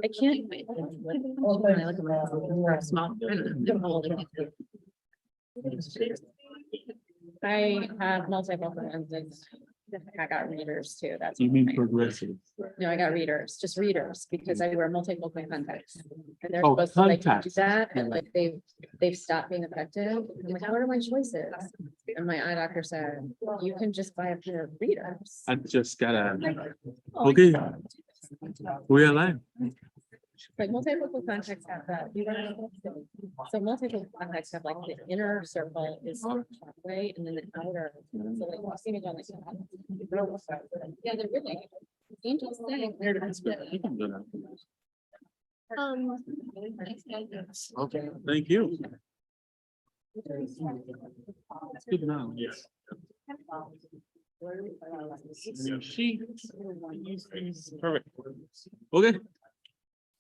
I can't. When I look at my small print, I have multiple lenses. I got readers too. That's You mean fine. progressive? No, I got readers, just readers, because I wear multifocal contacts. And they're Oh, supposed to like do contacts. that, and like they've stopped being effective. I'm like, what are my choices? And my eye doctor said, you can just buy a pair of readers. I just gotta, Oh, okay. We're alive. Like multifocal contacts have that. So multifocal contacts have like the inner circle is way and then the outer. So like you see me going like that. Yeah, they're really interesting. Okay, thank you. It's good now, yes. She. Perfect. Okay.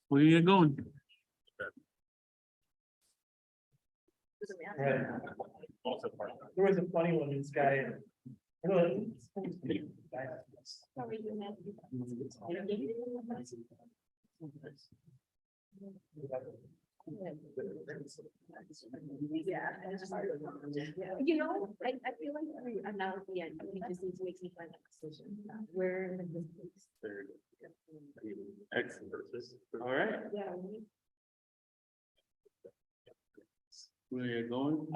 Where are you going? Right. There was a funny one, this guy. I know You know, I feel like I'm now at the end, we just need to make some kind of decision. Where. Excellent. All right. Yeah. Where are you going?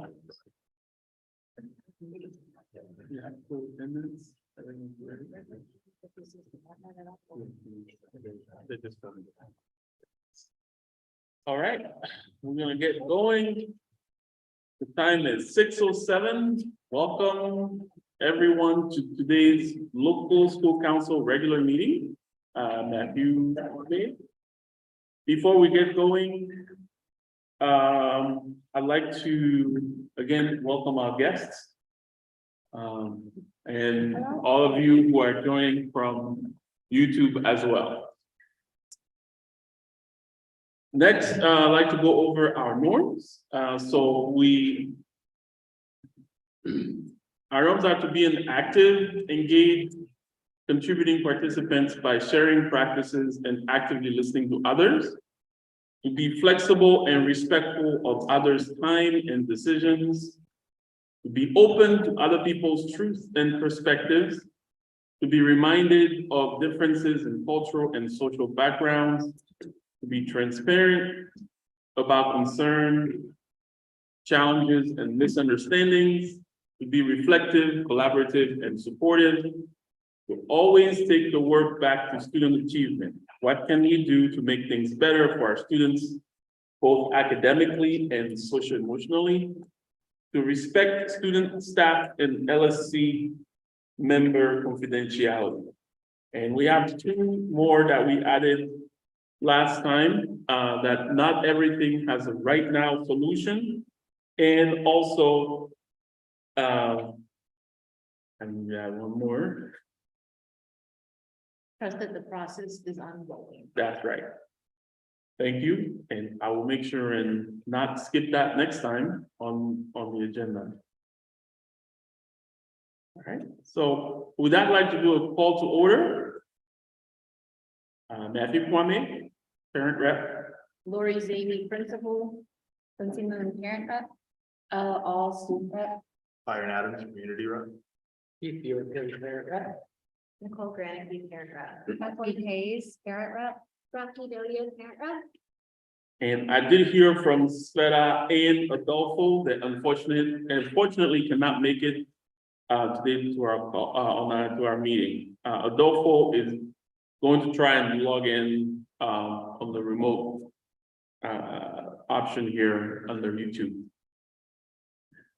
Yeah, so 10 minutes. Everything's ready. They just don't. All right, we're gonna get going. The time is 6:07. Welcome everyone to today's local school council regular meeting. Matthew. Before we get going, I'd like to again welcome our guests. And all of you who are joining from YouTube as well. Next, I'd like to go over our norms. Our norms are to be an active, engaged, contributing participants by sharing practices and actively listening to others, to be flexible and respectful of others' time and decisions, to be open to other people's truths and perspectives, to be reminded of differences in cultural and social backgrounds, to be transparent about concern, challenges, and misunderstandings, to be reflective, collaborative, and supportive, to always take the work back to student achievement. What can we do to make things better for our students, both academically and socio-emotionally? To respect student, staff, and LSC member confidentiality. And we have two more that we added last time, that not everything has a right now solution. And also, and we have one more. Trust that the process is ongoing. That's right. Thank you, and I will make sure and not skip that next time on the agenda. All right, so would that like to do a call to order? Matthew Kwame, parent rep. Lori Zavey, principal. Continue parent rep. All student rep. Byron Adams, community rep. Keith, you're parent rep. Nicole Granicky, parent rep. Michael Hayes, parent rep. Rocky Dodio, parent rep. And I did hear from Sveta and Adolfo that unfortunately cannot make it today to our call, to our meeting. Adolfo is going to try and log in on the remote option here under YouTube.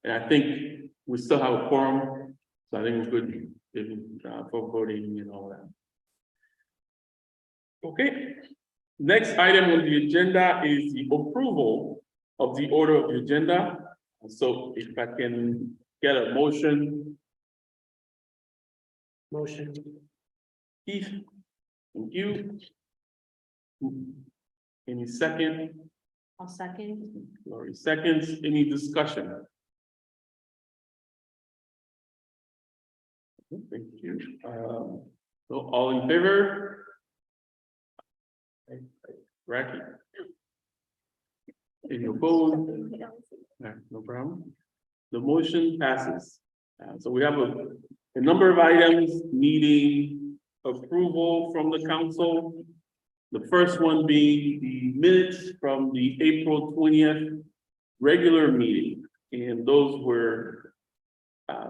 And I think we still have a quorum, so I think we're good for voting and all that. Okay, next item on the agenda is the approval of the order of the agenda. So if I can get a motion. Motion. Keith, thank you. Any second? I'll second. Lori seconds. Any discussion? Thank you. So all in favor? Racky. Any opposed? All right, no problem. The motion passes. So we have a number of items needing approval from the council. The first one being the minutes from the April 20th regular meeting. And those were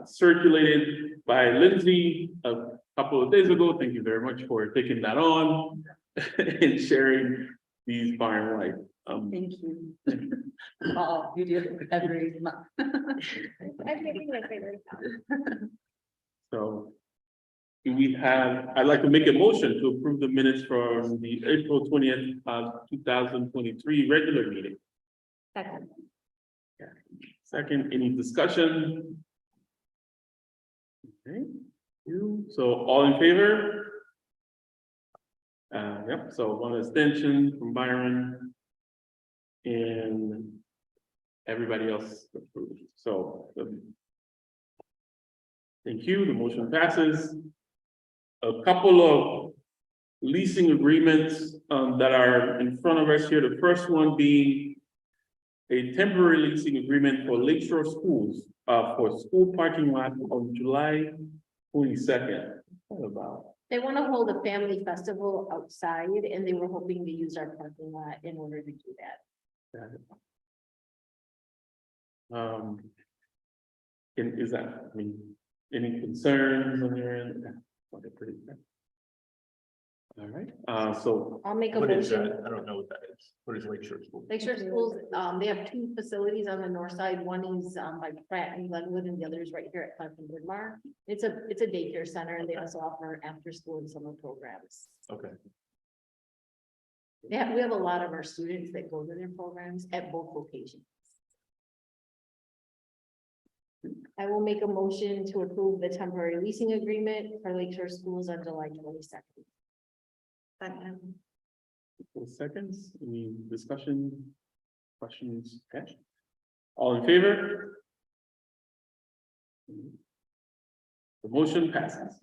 circulated by Lindsay a couple of days ago. Thank you very much for taking that on and sharing these far and wide. Thank you. Oh, you do it every month. I'm making my favorite. So I'd like to make a motion to approve the minutes from the April 20th, 2023 regular meeting. Second. Second, any discussion? Okay, so all in favor? Yep, so one extension from Byron. And everybody else approved, so. Thank you, the motion passes. A couple of leasing agreements that are in front of us here. The first one being a temporary leasing agreement for Lakeshore Schools for school parking lot on July 22nd. What about? They want to hold a family festival outside and they were hoping to use our parking lot in order to do that. Is that, I mean, any concerns on your end? Okay, pretty good. All right, so I'll make a What is motion. that? I don't know what that is. What is Lakeshore School? Lakeshore Schools, they have two facilities on the north side. One is by Pratt and Glenwood and the other is right here at Clemson Woodmar. It's a daycare center and they also offer after school and summer programs. Okay. We have a lot of our students that go to their programs at both locations. I will make a motion to approve the temporary leasing agreement for Lakeshore Schools on July 22nd. seconds, any discussion, questions? Okay. All in favor? The motion passes.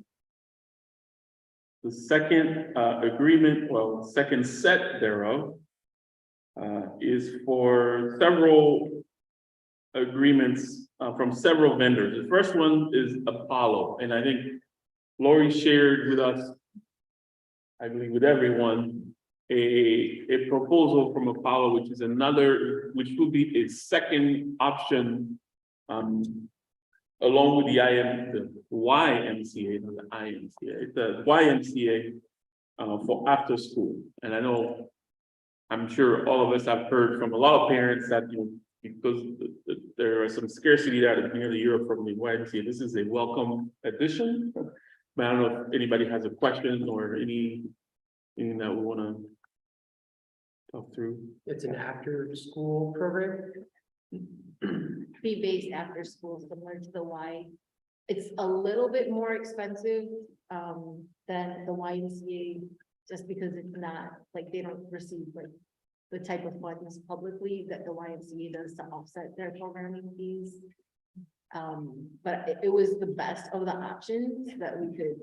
The second agreement, well, second set thereof is for several agreements from several vendors. The first one is Apollo, and I think Lori shared with us, I believe with everyone, a proposal from Apollo, which is another, which will be a second option along with the YMCA, not the IMCA, the YMCA for after school. And I know, I'm sure all of us have heard from a lot of parents that, you know, because there are some scarcity that is nearly Europe from the YMCA, this is a welcome addition. But I don't know if anybody has a question or anything that we want to talk through. It's an after-school program. Fee-based after school, similar to the Y. It's a little bit more expensive than the YMCA, just because it's not, like, they don't receive like the type of funds publicly that the YMCA does to offset their programming fees. But it was the best of the options that we could,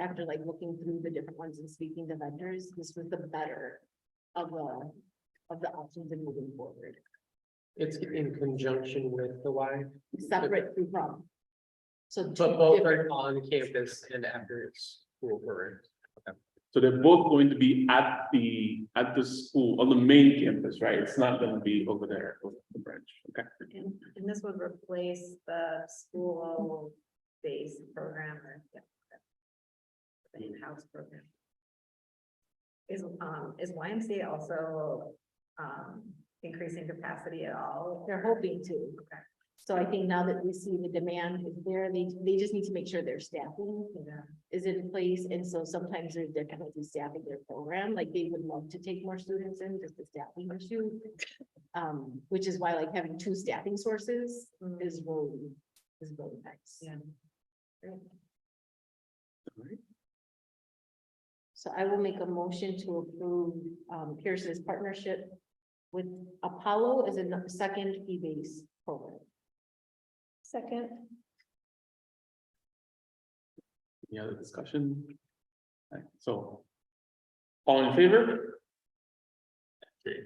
after like looking through the different ones and speaking to vendors, this was the better of the options in moving forward. It's in conjunction with the Y, Separate through prom. So two but both different- are on campus and after school programs. So they're both going to be at the school on the main campus, right? It's not going to be over there over the branch. Okay. And this would replace the school-based program or the in-house program. Is YMCA also increasing capacity at all? They're hoping to. Okay. So I think now that we see the demand is there, they just need to make sure their staffing is in place. And so sometimes there's difficulty staffing their program, like they would love to take more students in, just the staffing issue. Which is why like having two staffing sources is really nice. Yeah. So I will make a motion to approve Peirce's partnership with Apollo as a second fee-based program. Second. Any other discussion? Okay, so All in favor? Okay.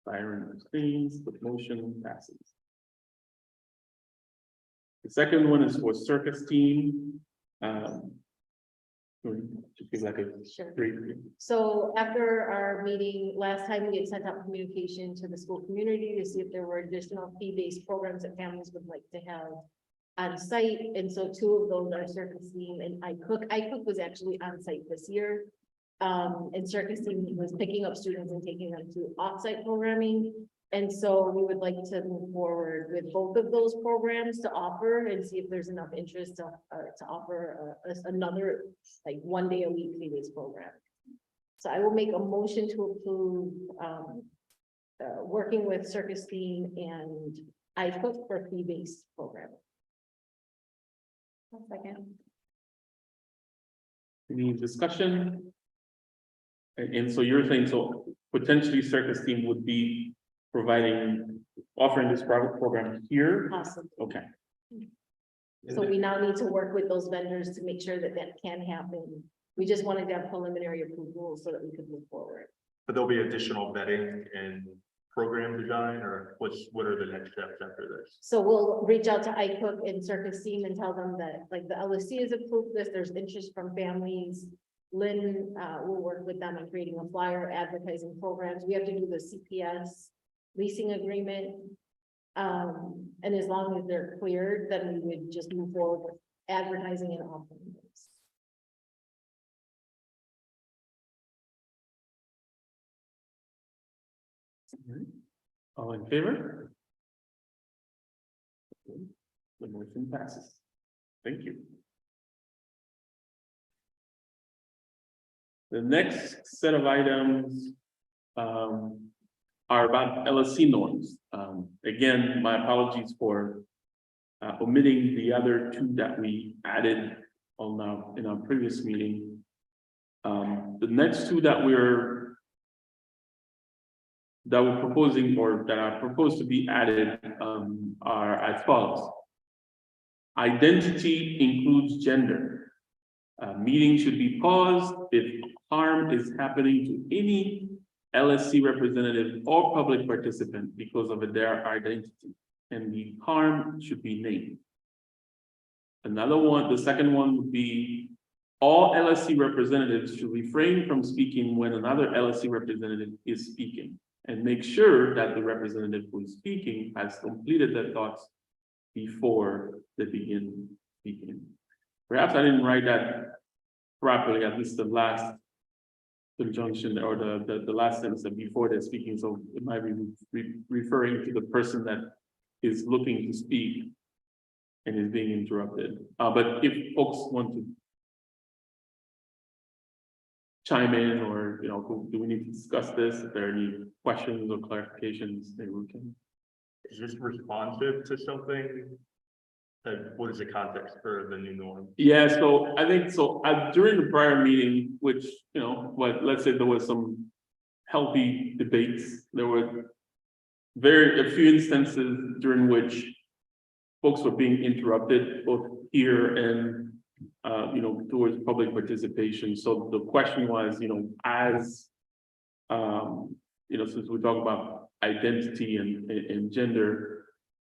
Byron abstains, the motion passes. The second one is for circus team. To give like a Sure. brief. So after our meeting, last time we had sent out communication to the school community to see if there were additional fee-based programs that families would like to have on site. And so two of those are circus team and iCook. iCook was actually on site this year. And circus team was picking up students and taking them to off-site programming. And so we would like to move forward with both of those programs to offer and see if there's enough interest to offer another, like 1 day a week fee-based program. So I will make a motion to approve, working with circus team and iCook for fee-based program. Second. Any discussion? And so you're saying, so potentially circus team would be offering this private program here? Awesome. Okay, So we now need to work with those vendors to make sure that that can happen. We just wanted to have preliminary approval so that we could move forward. But there'll be additional vetting and program design, or what are the next steps after this? So we'll reach out to iCook and Circus Team and tell them that like the LSC has approved this, there's interest from families. Lynn will work with them on creating a flyer, advertising programs. We have to do the CPS leasing agreement. And as long as they're cleared, then we would just move forward with advertising and offering this. all in favor? The motion passes. Thank you. The next set of items are about LSC norms. Again, my apologies for omitting the other two that we added in our previous meeting. The next two that we're proposing, or that are proposed to be added, are as follows. Identity includes gender. Meeting should be paused if harm is happening to any LSC representative or public participant because of their identity, and the harm should be named. Another one, the second one would be all LSC representatives should refrain from speaking when another LSC representative is speaking, and make sure that the representative who is speaking has completed their thoughts before they begin speaking. Perhaps I didn't write that properly, at least the last conjunction or the last sentence before they're speaking, so it might be referring to the person that is looking to speak and is being interrupted. But if folks want to chime in, or do we need to discuss this? If there are any questions or clarifications, maybe we can. Is this responsive to something? What is the context for the new norm? Yeah, so I think so. During the prior meeting, which let's say there was some healthy debates. There were a few instances during which folks were being interrupted, both here and towards public participation. So the question was, as since we talk about identity and gender,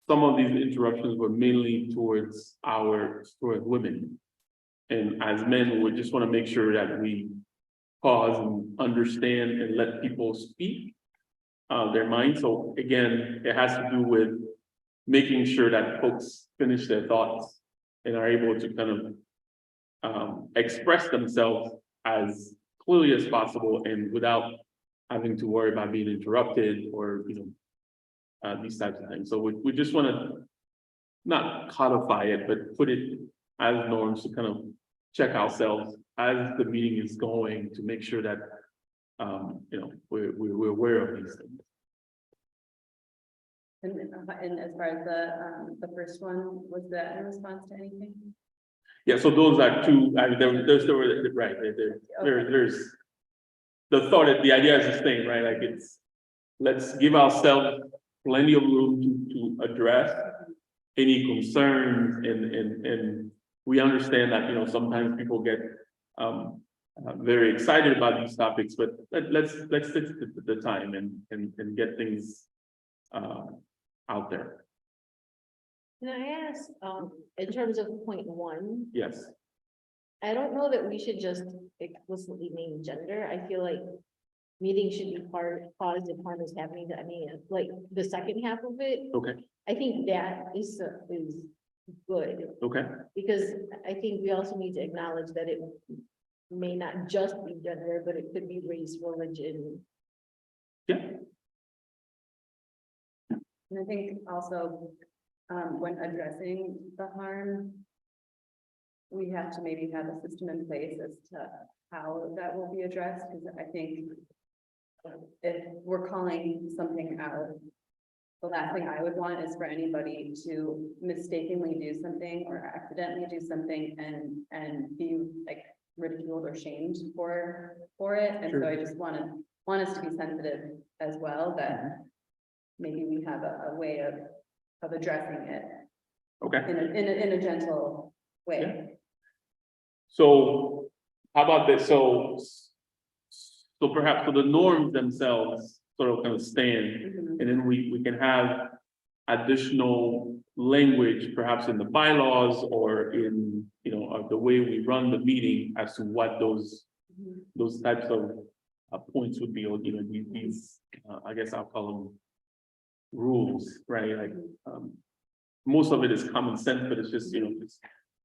some of these interruptions were mainly towards women. And as men, we just want to make sure that we pause and understand and let people speak their minds. So again, it has to do with making sure that folks finish their thoughts and are able to kind of express themselves as clearly as possible and without having to worry about being interrupted or these types of things. So we just want to not codify it, but put it as norms to kind of check ourselves as the meeting is going to make sure that we're aware of these things. And as far as the first one, was that in response to anything? Yeah, so those are two. There's right. There's the thought that the idea is the same, right? Like let's give ourselves plenty of room to address any concerns, and we understand that sometimes people get very excited about these topics, but let's stick to the time and get things out there. Can I ask, in terms of point one, Yes, I don't know that we should just explicitly name gender. I feel like meetings should be paused if harm is happening to any, like, the second half of it. okay, I think that is good, okay, because I think we also need to acknowledge that it may not just be gender, but it could be race, religion. yeah, And I think also, when addressing the harm, we have to maybe have a system in place as to how that will be addressed, because I think if we're calling something out, the last thing I would want is for anybody to mistakenly do something or accidentally do something and be like ridiculed or shamed for it. And so Sure. I just want us to be sensitive as well, that maybe we have a way of addressing it okay. in a gentle way. Yeah. So how about this? So perhaps for the norms themselves sort of kind of stand, Mhm. and then we can have additional language, perhaps in the bylaws or in, the way we run the meeting as to what those types of points would be, or, these, I guess I'll call them rules, right? Like, most of it is common sense, but it's just, it's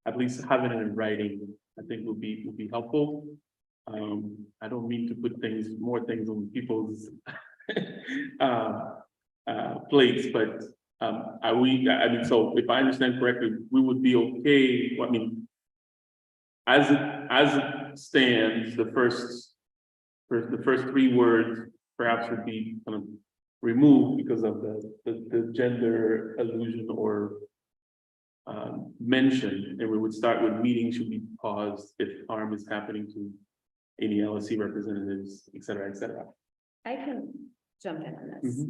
at least having it in writing, I think would be helpful. I don't mean to put more things on people's plates, but so if I understand correctly, we would be okay, as it stands, the first three words perhaps would be kind of removed because of the gender allusion or mention, and we would start with meetings should be paused if harm is happening to any LSC representatives, et cetera, et cetera. I can jump in on this.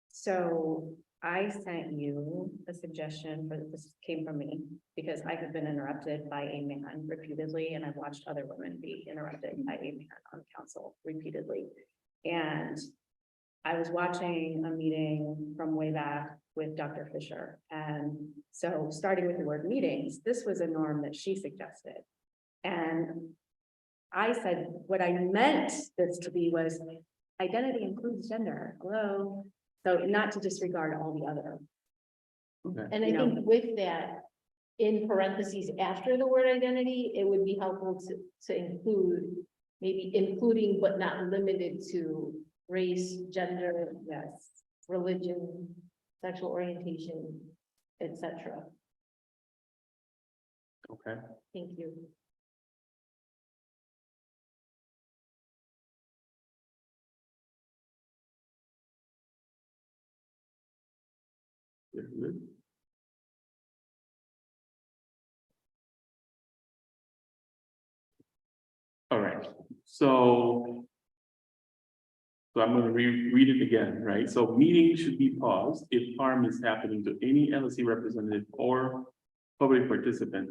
So I sent you a suggestion, but this came from me because I have been interrupted by a man repeatedly, and I've watched other women be interrupted by a man on council repeatedly. And I was watching a meeting from way back with Dr. Fisher. And so starting with the word meetings, this was a norm that she suggested. And I said, what I meant this to be was identity includes gender. Hello. So not to disregard all the other. Okay. And I think with that, in parentheses after the word identity, it would be helpful to include, maybe including but not limited to race, gender, yes, religion, sexual orientation, etc. Okay. Thank you. Very good. All right, so I'm going to read it again, right? So meetings should be paused if harm is happening to any LSC representative or public participant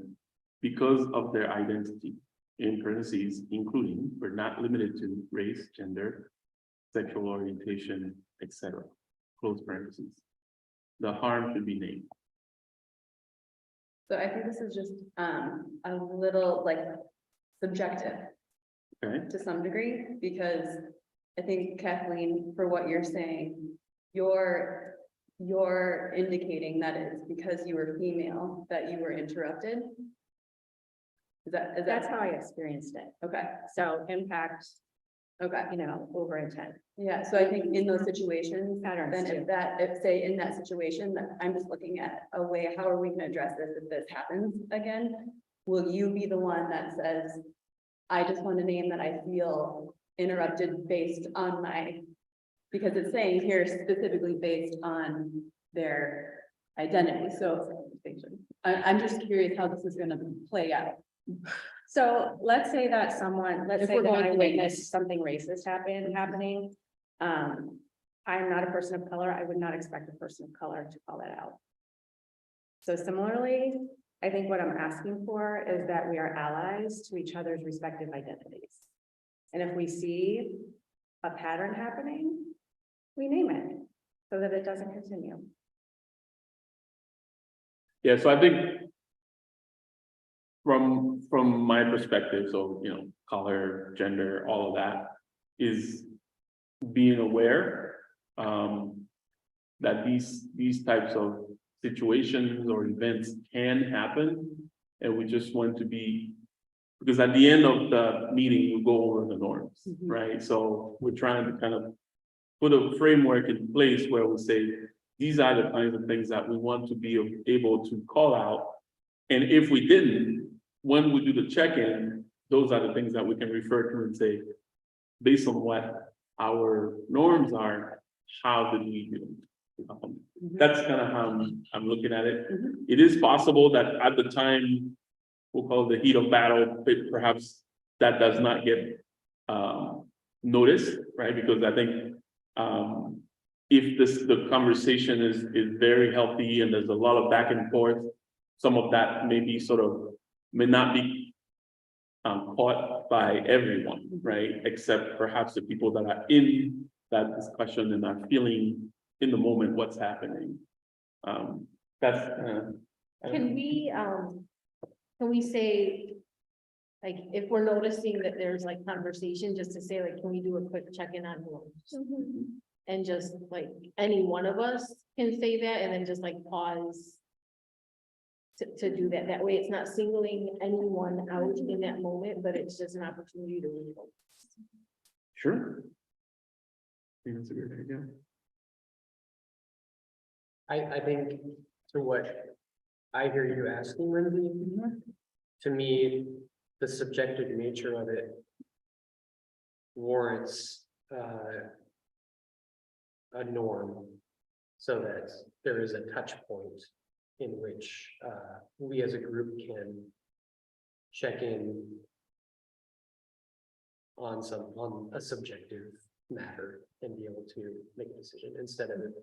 because of their identity, in parentheses, including but not limited to race, gender, sexual orientation, etc. Close parentheses. The harm should be named. So I think this is just a little like subjective. Okay. To some degree, because I think Kathleen, for what you're saying, you're indicating that it's because you were female that you were interrupted. That's how I experienced it. Okay, So impact, okay, over intent. yeah, so I think in those situations, Patterns then too. if say in that situation, that I'm just looking at a way, how are we gonna address this if this happens again? Will you be the one that says, I just want to name that I feel interrupted based on because it's saying here specifically based on their identity, so I'm just curious how this is gonna play out. So let's say that let's If say we're that going I to witnessed something racist happening. I'm not a person of color. I would not expect a person of color to call that out. So similarly, I think what I'm asking for is that we are allies to each other's respective identities. And if we see a pattern happening, we name it so that it doesn't continue. Yeah, so I think from my perspective, so, you know, color, gender, all of that is being aware, that these types of situations or events can happen. And we just want to be, because at the end of the meeting, we go over the norms, right? So we're trying to kind of put a framework in place where we say, these are the kinds of things that we want to be able to call out. And if we didn't, when we do the check-in, those are the things that we can refer to and say, based on what our norms are, how did we do? That's kind of how I'm looking at it. It is possible that at the time, we'll call it the heat of battle, perhaps that does not get noticed, right? Because I think if the conversation is very healthy and there's a lot of back and forth, some of that may not be caught by everyone, right? Except perhaps the people that are in that discussion and are feeling in the moment what's happening. That's Can we say, like, if we're noticing that there's like conversation, just to say, like, can we do a quick check-in on norms? And just like, any one of us can say that and then just like pause to do that. That way it's not singling anyone out in that moment, but it's just an opportunity to refocus. Sure. I think that's a great idea. I think to what I hear you asking, Lindsay, to me, the subjective nature of it warrants a norm so that there is a touch point in which we as a group can check in on a subjective matter and be able to make a decision instead of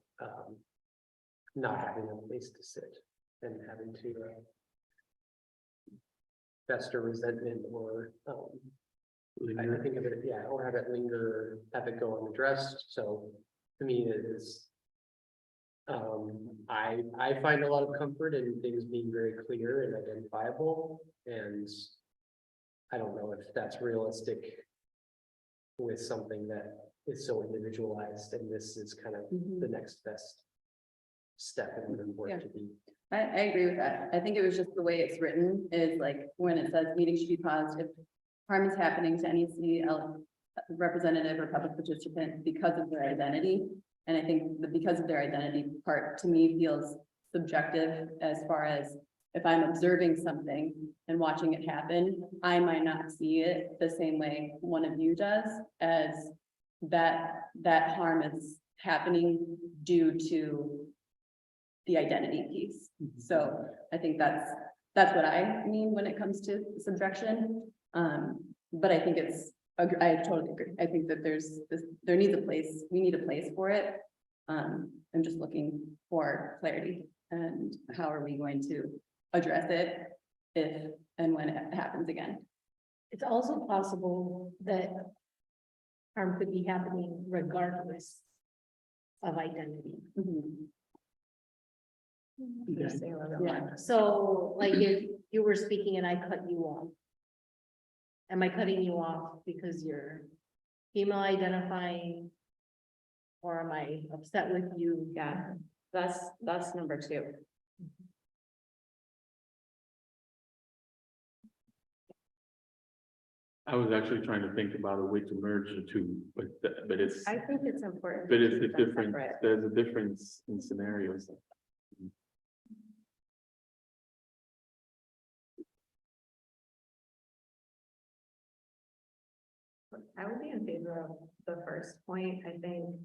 not having a place to sit and having to fester resentment or I think of it, yeah, or have it linger, have it go unaddressed. So to me, it is I find a lot of comfort in things being very clear and identifiable, and I don't know if that's realistic with something that is so individualized, and this is kind of the next best step in order for it to be. I agree with that. I think it was just the way it's written is like, when it says meeting should be paused if harm is happening to any CL representative or public participant because of their identity. And I think the because of their identity part to me feels subjective, as far as if I'm observing something and watching it happen, I might not see it the same way one of you does, as that harm is happening due to the identity piece. So I think that's what I mean when it comes to subjection. But I think I totally agree. I think that there needs a place, we need a place for it. I'm just looking for clarity, and how are we going to address it if and when it happens again. It's also possible that harm could be happening regardless of identity. Yeah, so like if you were speaking and I cut you off. Am I cutting you off because you're female identifying? Or am I upset with you? Yeah, that's number 2. I was actually trying to think about a way to merge the two, but it's, I think it's important. but to it's a keep them different, separate. there's a difference in scenarios. I would be in favor of the first point. I think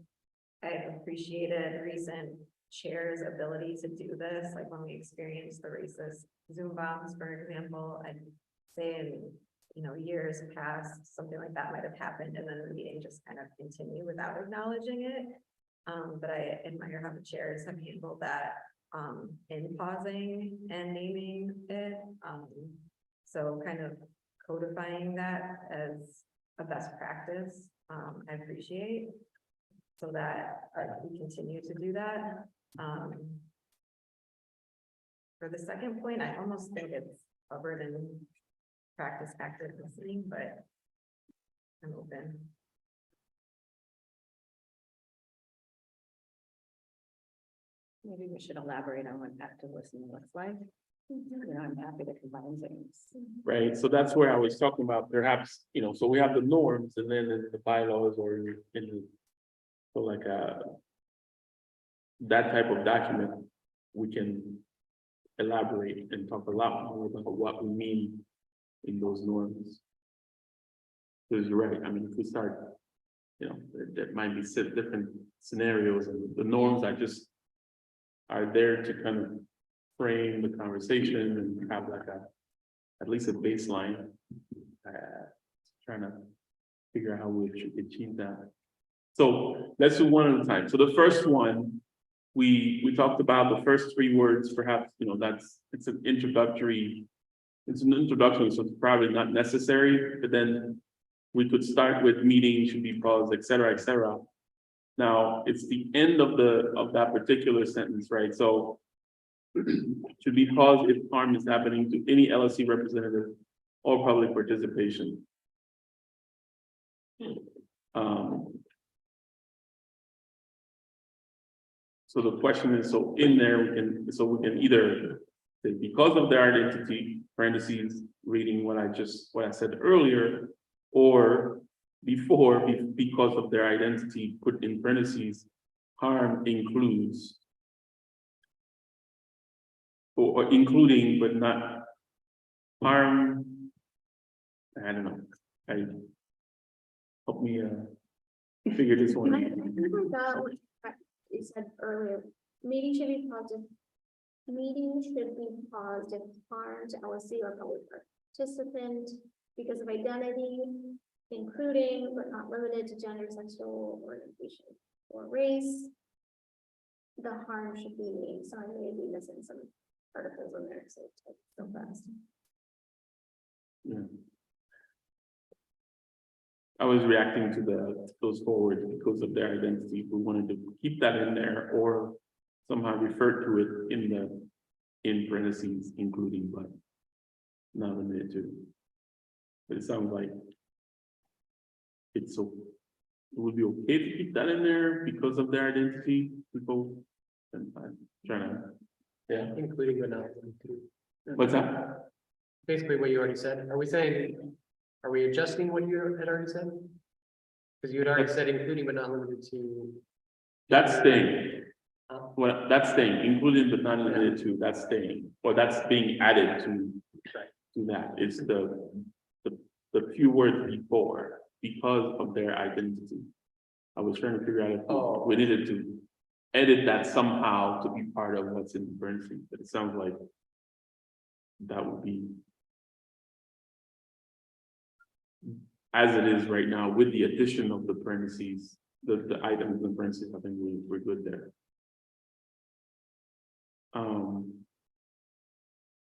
I've appreciated recent chairs' ability to do this, like when we experienced the racist Zoom bombs, for example. I'd say in years past, something like that might have happened, and then the meeting just kind of continue without acknowledging it. But I admire how the chairs have handled that in pausing and naming it. So kind of codifying that as a best practice, I appreciate. So that we continue to do that. For the second point, I almost think it's covered in practice active listening, but I'm open. Maybe we should elaborate on what active listening looks like. You know, I'm happy to combine things. right? So that's where I was talking about perhaps, so we have the norms and then in the bylaws or so like that type of document, we can elaborate and talk a lot more about what we mean in those norms. Because you're right, I mean, if we start, there might be different scenarios and the norms are there to kind of frame the conversation and have like at least a baseline. Trying to figure out how we should achieve that. So let's do one at a time. So the first one, we talked about the first 3 words, perhaps, it's an introduction, so it's probably not necessary, but then we could start with meeting should be paused, et cetera, et cetera. Now, it's the end of that particular sentence, right? So should be paused if harm is happening to any LSC representative or public participation. So the question is, so in there we can either say because of their identity, parentheses, reading what I said earlier, or because of their identity, put in parentheses, harm includes, or including, but not harm. I don't know. Help me figure this one out. I forgot what you said earlier. Meeting should be paused if harm to LSC or public participant because of identity, including but not limited to gender, sexual orientation, or race. The harm should be, so I may be missing some articles in there, so it's so fast. Yeah. I was reacting to those forwards because of their identity. We wanted to keep that in there or somehow refer to it in parentheses, including, but not limited to. But it sounds like it would be okay to keep that in there because of their identity. People, and I'm trying to, yeah. Including but not limited to. What's that? Basically what you already said. Are we adjusting what you had already said? Because you had already said including but not limited to. That's staying. Well, that's staying, including but not limited to, that's staying, or that's being added to that. It's the few words before, because of their identity. I was trying to figure out if we needed to edit that somehow to be part of what's in the parentheses, but it sounds like that would be as it is right now with the addition of the parentheses, the items in parentheses. I think we're good there.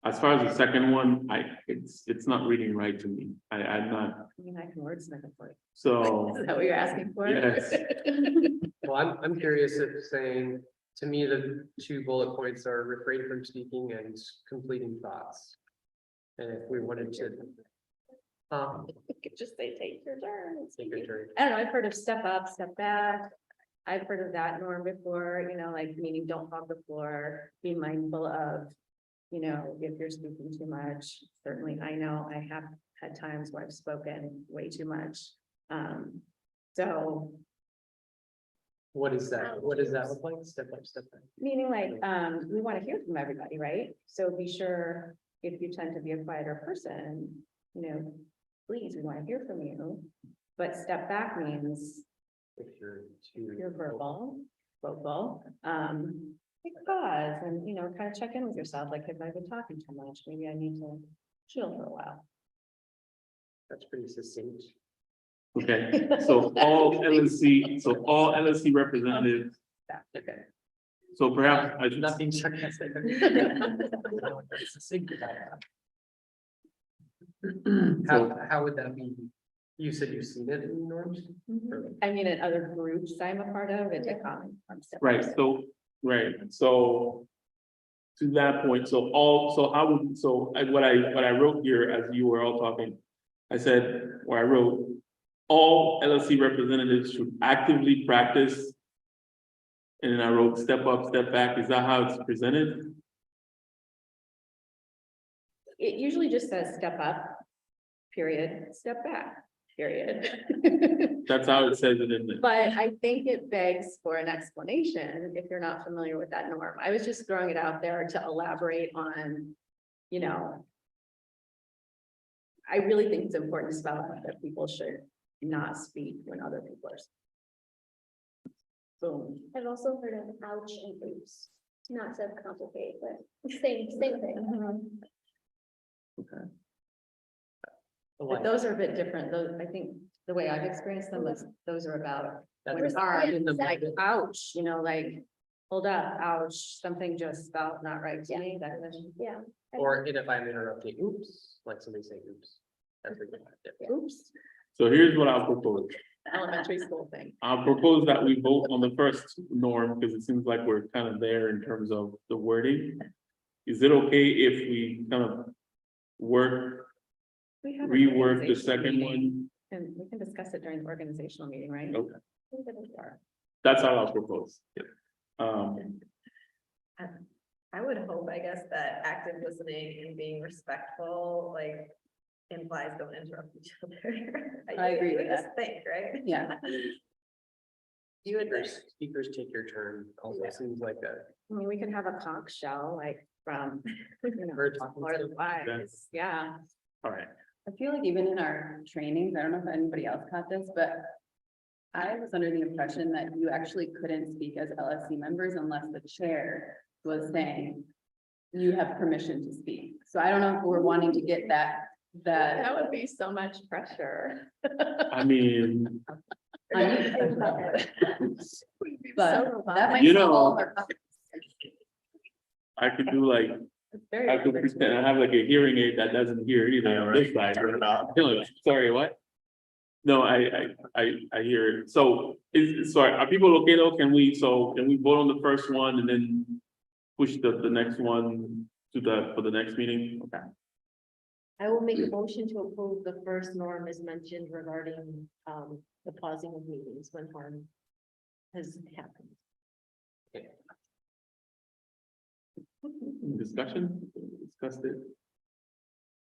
As far as the second one, it's not reading right to me. I'm not. I mean, I can wordsmith it for you. So Is that what you're asking for? yes, Well, I'm curious if saying, to me, the 2 bullet points are refrain from speaking and completing thoughts. And if we wanted to. You could just say, take your turn. Take your turn. I don't know, I've heard of step up, step back. I've heard of that norm before, like meaning don't hog the floor, be mindful of, if you're speaking too much. Certainly, I know I have had times where I've spoken way too much. So. What is that? What does that look like? Step up, step back. Meaning like, we want to hear from everybody, right? So be sure if you tend to be a quieter person, please, we want to hear from you. But step back means If you're you're verbal, vocal, take a pause and, kind of check in with yourself. Like, if I've been talking too much, maybe I need to chill for a while. That's pretty succinct. okay. So all LSC representatives Okay. So perhaps I should, Not being sarcastic. How would that be? You said you've seen it in norms? I mean, in other groups I'm a part of, it's a common. right, so. To that point, so how would, what I wrote here as you were all talking. I said, where I wrote, all LSC representatives should actively practice. And then I wrote, step up, step back, is that how it's presented? It usually just says step up, period, step back, period. That's how it says it in the. But I think it begs for an explanation if you're not familiar with that norm. I was just throwing it out there to elaborate on, you know. I really think it's important to spell out that people should not speak when other people are. Boom. I've also heard of ouch and oops, not to complicate, but same thing. But those are a bit different. Those, I think, the way I've experienced them is, those are about. That's When are, in the like, moment. ouch, you know, like, hold up, ouch, something just felt not right to me, that was, Yeah. Or and if I'm interrupting, oops, like somebody say oops. That's what you have. oops, So here's what I'll propose. elementary school thing. I'll propose that we vote on the first norm, because it seems like we're kind of there in terms of the wording. Is it okay if we kind of We have an rework the organizational second meeting, one? And we can discuss it during the organizational meeting, right? Okay. That's how I'll propose. I would hope, I guess, that active listening and being respectful, like, implies don't interrupt each other. I agree with just think, right? Yeah. You would think. Speakers take your turn, also seems like a. I mean, we could have a conch shell, like, from, you know, Bird talking Lord of the stuff. Flies, yeah. All right, I feel like even in our trainings, I don't know if anybody else caught this, but I was under the impression that you actually couldn't speak as LSC members unless the chair was saying you have permission to speak. So I don't know if we're wanting to get that. That would be so much pressure. I mean, But So that might. You know, solve our- I could do like, It's very I could pretend I have like a hearing aid that doesn't hear anything on this side. Turn it off. Sorry, what? No, I hear it. So sorry, are people okay though? Can we vote on the first one and then push the next one for the next meeting? Okay. I will make a motion to approve the first norm as mentioned regarding, the pausing of meetings when harm has happened. Discussion, discussed it.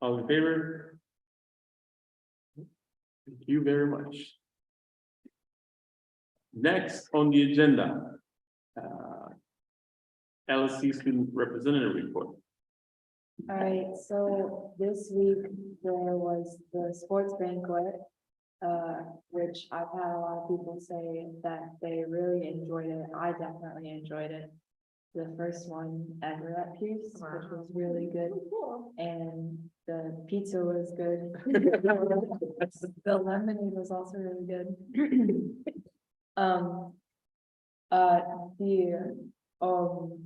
All in favor? Thank you very much. Next on the agenda. LSC student representative report. All right, so this week there was the sports banquet, which I've had a lot of people say that they really enjoyed it. I definitely enjoyed it. The first one ever at Peirce, which was really good, and the pizza was good. The lemonade was also really good.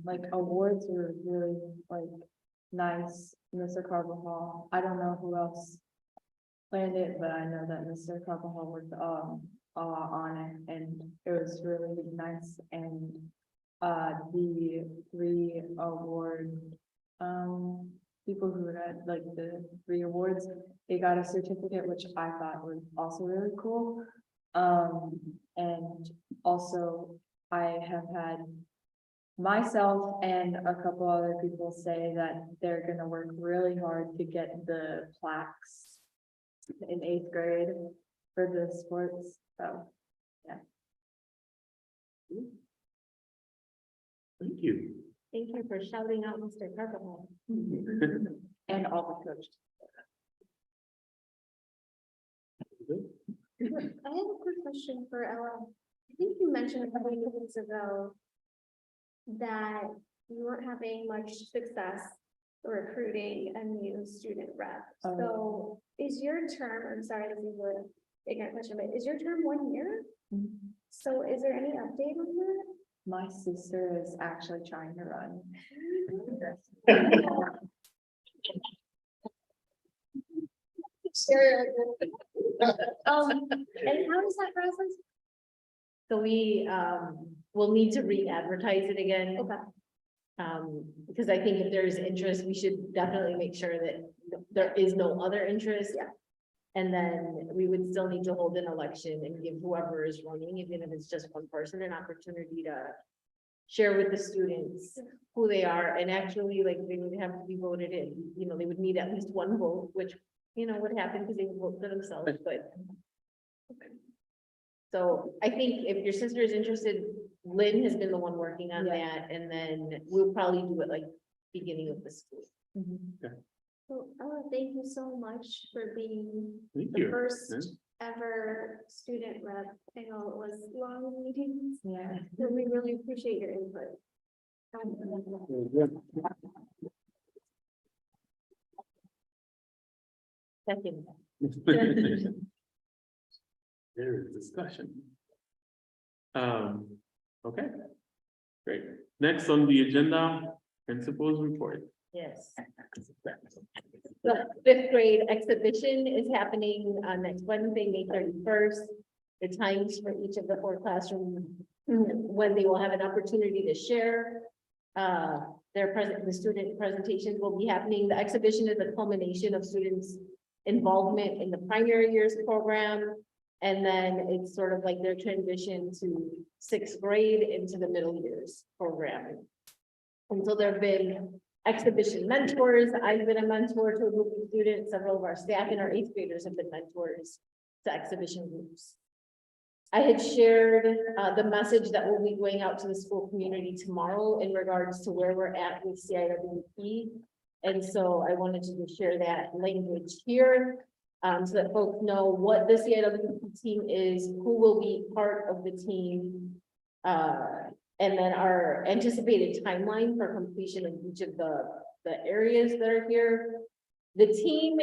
Like awards were really like nice. Mr. Carvajal, I don't know who else planned it, but I know that Mr. Carvajal worked on it, and it was really nice. And the 3 award people who had like the 3 awards, they got a certificate, which I thought was also really cool. And also I have had myself and a couple other people say that they're gonna work really hard to get the plaques in 8th grade for the sports, so, yeah. Thank you. Thank you for shouting out Mr. Carvajal. And all the coaches. I have a quick question for Ella. I think you mentioned a couple of minutes ago that you weren't having much success recruiting a new student rep. So is your term, I'm sorry, this is a ignorant question, but is your term 1 year? So is there any update on that? My sister is actually trying to run. And how is that process? So we, will need to re-advertise it again. Okay. Because I think if there is interest, we should definitely make sure that there is no other interest. Yeah. And then we would still need to hold an election and give whoever is running, even if it's just one person, an opportunity to share with the students who they are, and actually, like, they would have to be voted in, you know, they would need at least one vote, which, you know, would happen because they would vote for themselves, but. So I think if your sister is interested, Lynn has been the one working on Yeah. that, and then we'll probably do it like beginning of the school. Well, I want to thank you so much for being Thank the you. first ever student rep. I know it was long meetings, Yeah. but we really appreciate your input. Second. There is discussion. Okay. Great. Next on the agenda, principals report. Yes. The fifth grade exhibition is happening on next Wednesday, May 31st. The times for each of the 4 classrooms, when they will have an opportunity to share. The student presentations will be happening. The exhibition is a culmination of students' involvement in the primary years program. And then it's sort of like their transition to 6th grade into the middle years program. And so there have been exhibition mentors. I've been a mentor to a group of students. Several of our staff and our 8th graders have been mentors to exhibition groups. I had shared the message that will be going out to the school community tomorrow in regards to where we're at with CIWP. And so I wanted to just share that language here, so that folks know what the CIWP team is, who will be part of the team, and then our anticipated timeline for completion of each of the areas that are here. The team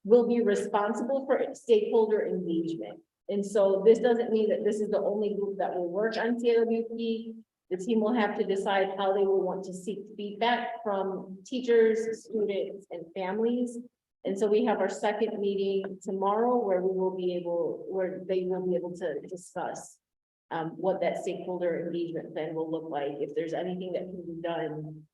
will be responsible for stakeholder engagement. And so this doesn't mean that this is the only group that will work on CIWP. The team will have to decide how they will want to seek feedback from teachers, students, and families. And so we have our second meeting tomorrow where they will be able to discuss what that stakeholder engagement plan will look like, if there's anything that can be done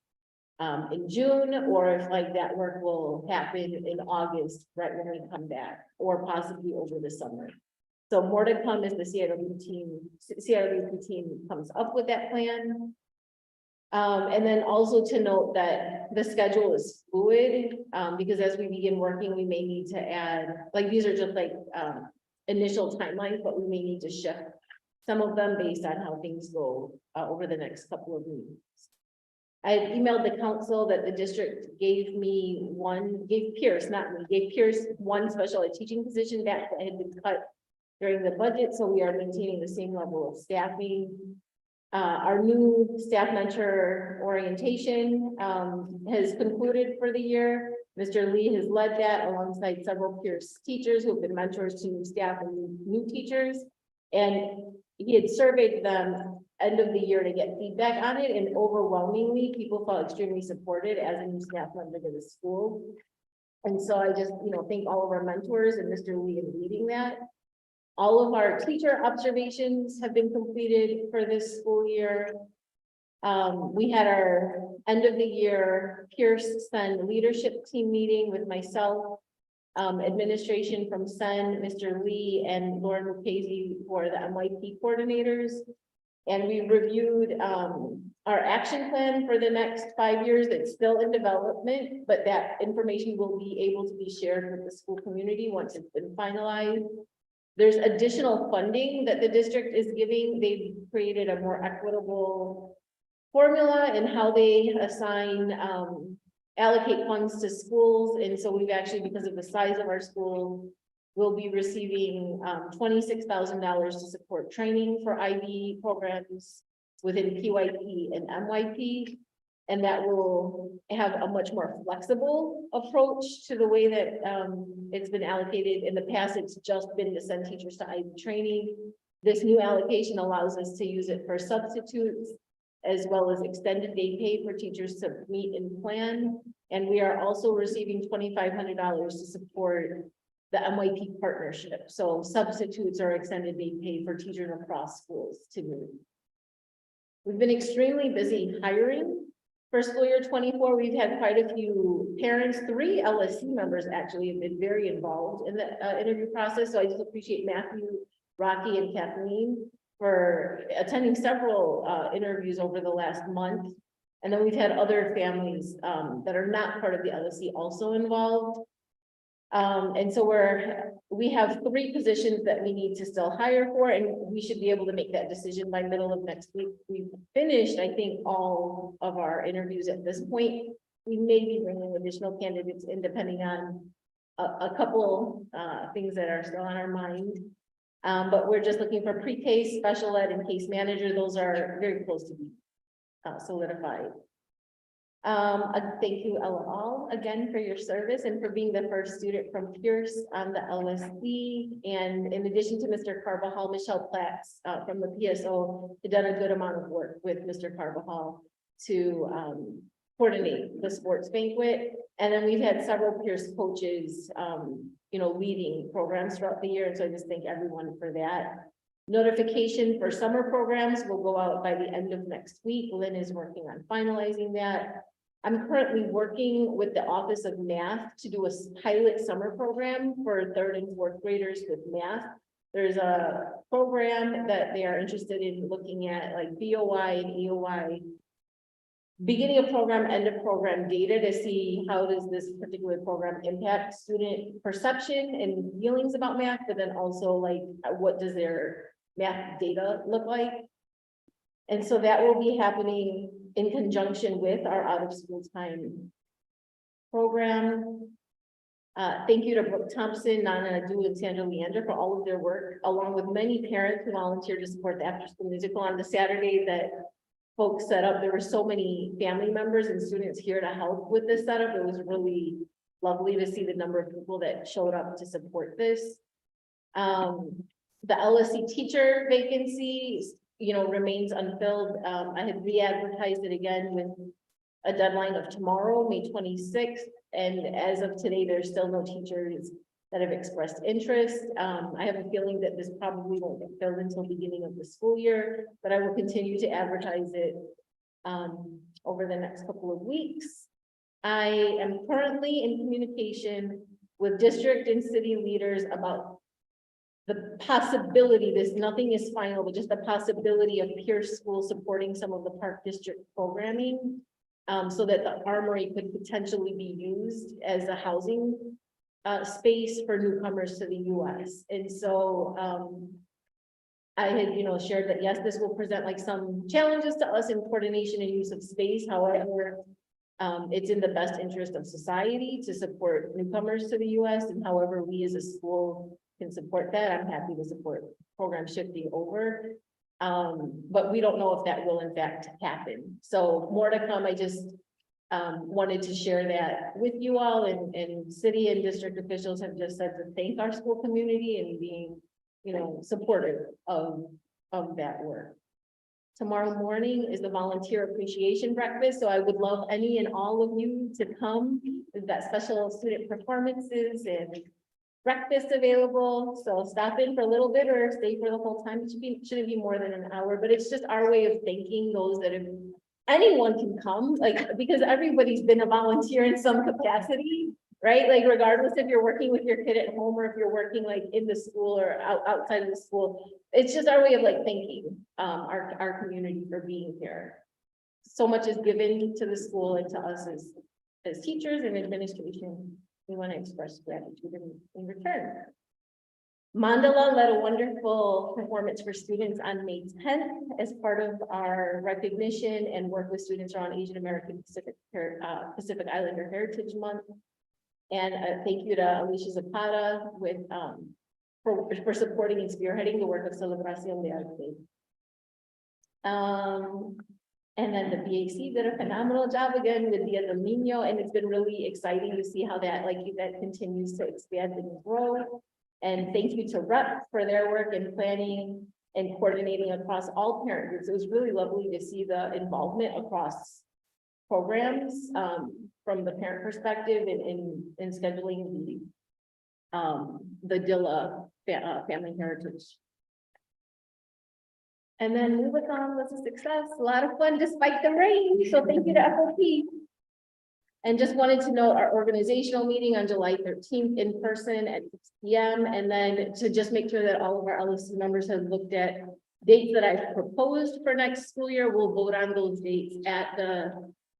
in June, or if like that work will happen in August, right when we come back, or possibly over the summer. So more to come as the CIWP team comes up with that plan. And then also to note that the schedule is fluid, because as we begin working, we may need to add, like, these are just like initial timelines, but we may need to shift some of them based on how things go over the next couple of weeks. I emailed the council that the district gave Peirce, not me, gave Peirce one special ed teaching position that had been cut during the budget, so we are maintaining the same level of staffing. Our new staff mentor orientation has concluded for the year. Mr. Lee has led that alongside several Peirce teachers who have been mentors to new staff and new teachers. And he had surveyed them end of the year to get feedback on it, and overwhelmingly, people felt extremely supported as a new staff member to the school. And so I just, thank all of our mentors and Mr. Lee in leading that. All of our teacher observations have been completed for this school year. We had our end of the year Peirce Sen leadership team meeting with myself, administration from Sen, Mr. Lee, and Lauren Lucchese for the MYP coordinators. And we reviewed our action plan for the next 5 years. It's still in development, but that information will be able to be shared with the school community once it's been finalized. There's additional funding that the district is giving. They've created a more equitable formula in how they assign, allocate funds to schools. And so we've actually, because of the size of our school, we'll be receiving $26,000 to support training for IB programs within PYP and MYP. And that will have a much more flexible approach to the way that it's been allocated. In the past, it's just been to send teachers to IB training. This new allocation allows us to use it for substitutes as well as extended day pay for teachers to meet and plan. And we are also receiving $2,500 to support the MYP partnership. So substitutes or extended day pay for teachers across schools to meet. We've been extremely busy hiring. For school year 24, we've had quite a few parents, 3 LSC members actually have been very involved in the interview process. So I just appreciate Matthew, Rocky, and Kathleen for attending several interviews over the last month. And then we've had other families that are not part of the LSC also involved. And so we have 3 positions that we need to still hire for, and we should be able to make that decision by middle of next week. We've finished, I think, all of our interviews at this point. We may be bringing additional candidates in depending on a couple things that are still on our mind. But we're just looking for pre-K, special ed, and case manager. Those are very close to be solidified. Thank you, Ella All, again for your service and for being the first student from Peirce on the LSC. And in addition to Mr. Carvajal, Michelle Platts from the PSO has done a good amount of work with Mr. Carvajal to coordinate the sports banquet. And then we've had several Peirce coaches, leading programs throughout the year. And so I just thank everyone for that. Notification for summer programs will go out by the end of next week. Lynn is working on finalizing that. I'm currently working with the Office of Math to do a pilot summer program for 3rd and 4th graders with math. There's a program that they are interested in looking at, like BOI and EOI, beginning of program, end of program data to see how does this particular program impact student perception and feelings about math, but then also like what does their math data look like. And so that will be happening in conjunction with our out of school time program. Thank you to Brooke Thompson, Nana Adu, and Sandra Leander for all of their work, along with many parents who volunteered to support the after school musical on the Saturday that folks set up. There were so many family members and students here to help with this setup. It was really lovely to see the number of people that showed up to support this. The LSC teacher vacancy, remains unfilled. I had re-advertised it again with a deadline of tomorrow, May 26th. And as of today, there's still no teachers that have expressed interest. I have a feeling that this probably won't get filled until beginning of the school year, but I will continue to advertise it over the next couple of weeks. I am currently in communication with district and city leaders about the possibility, nothing is final, but just the possibility of Peirce School supporting some of the Park District programming so that the Armory could potentially be used as a housing space for newcomers to the US. And so I had, shared that, yes, this will present like some challenges to us in coordination and use of space. However, it's in the best interest of society to support newcomers to the US, and however we as a school can support that, I'm happy to support program shifting over. But we don't know if that will in fact happen. So more to come. I just wanted to share that with you all, and city and district officials have just said to thank our school community and being, supportive of that work. Tomorrow morning is the volunteer appreciation breakfast. So I would love any and all of you to come. We've got special student performances and breakfast available. So stop in for a little bit or stay for the whole time. It shouldn't be more than an hour, but it's just our way of thanking those that have, anyone can come, because everybody's been a volunteer in some capacity, right? Like regardless if you're working with your kid at home or if you're working like in the school or outside of the school, it's just our way of thanking our community for being here. So much is given to the school and to us as teachers and administration. We want to express gratitude in return. Mandala led a wonderful performance for students on May 10th as part of our recognition and work with students around Asian American Pacific Islander Heritage Month. And thank you to Alicia Zapata for supporting and spearheading the work of Celebración de Arte. And then the BAC did a phenomenal job again with Dia del Niño, and it's been really exciting to see how that continues to expand and grow. And thank you to REP for their work in planning and coordinating across all parent groups. It was really lovely to see the involvement across programs, from the parent perspective in scheduling the DILA family heritage. And then moving on was a success, a lot of fun despite the rain, so thank you to FOP. And just wanted to note our organizational meeting on July 13th in person at 6 p.m. And then to just make sure that all of our LSC members have looked at dates that I've proposed for next school year. We'll vote on those dates at the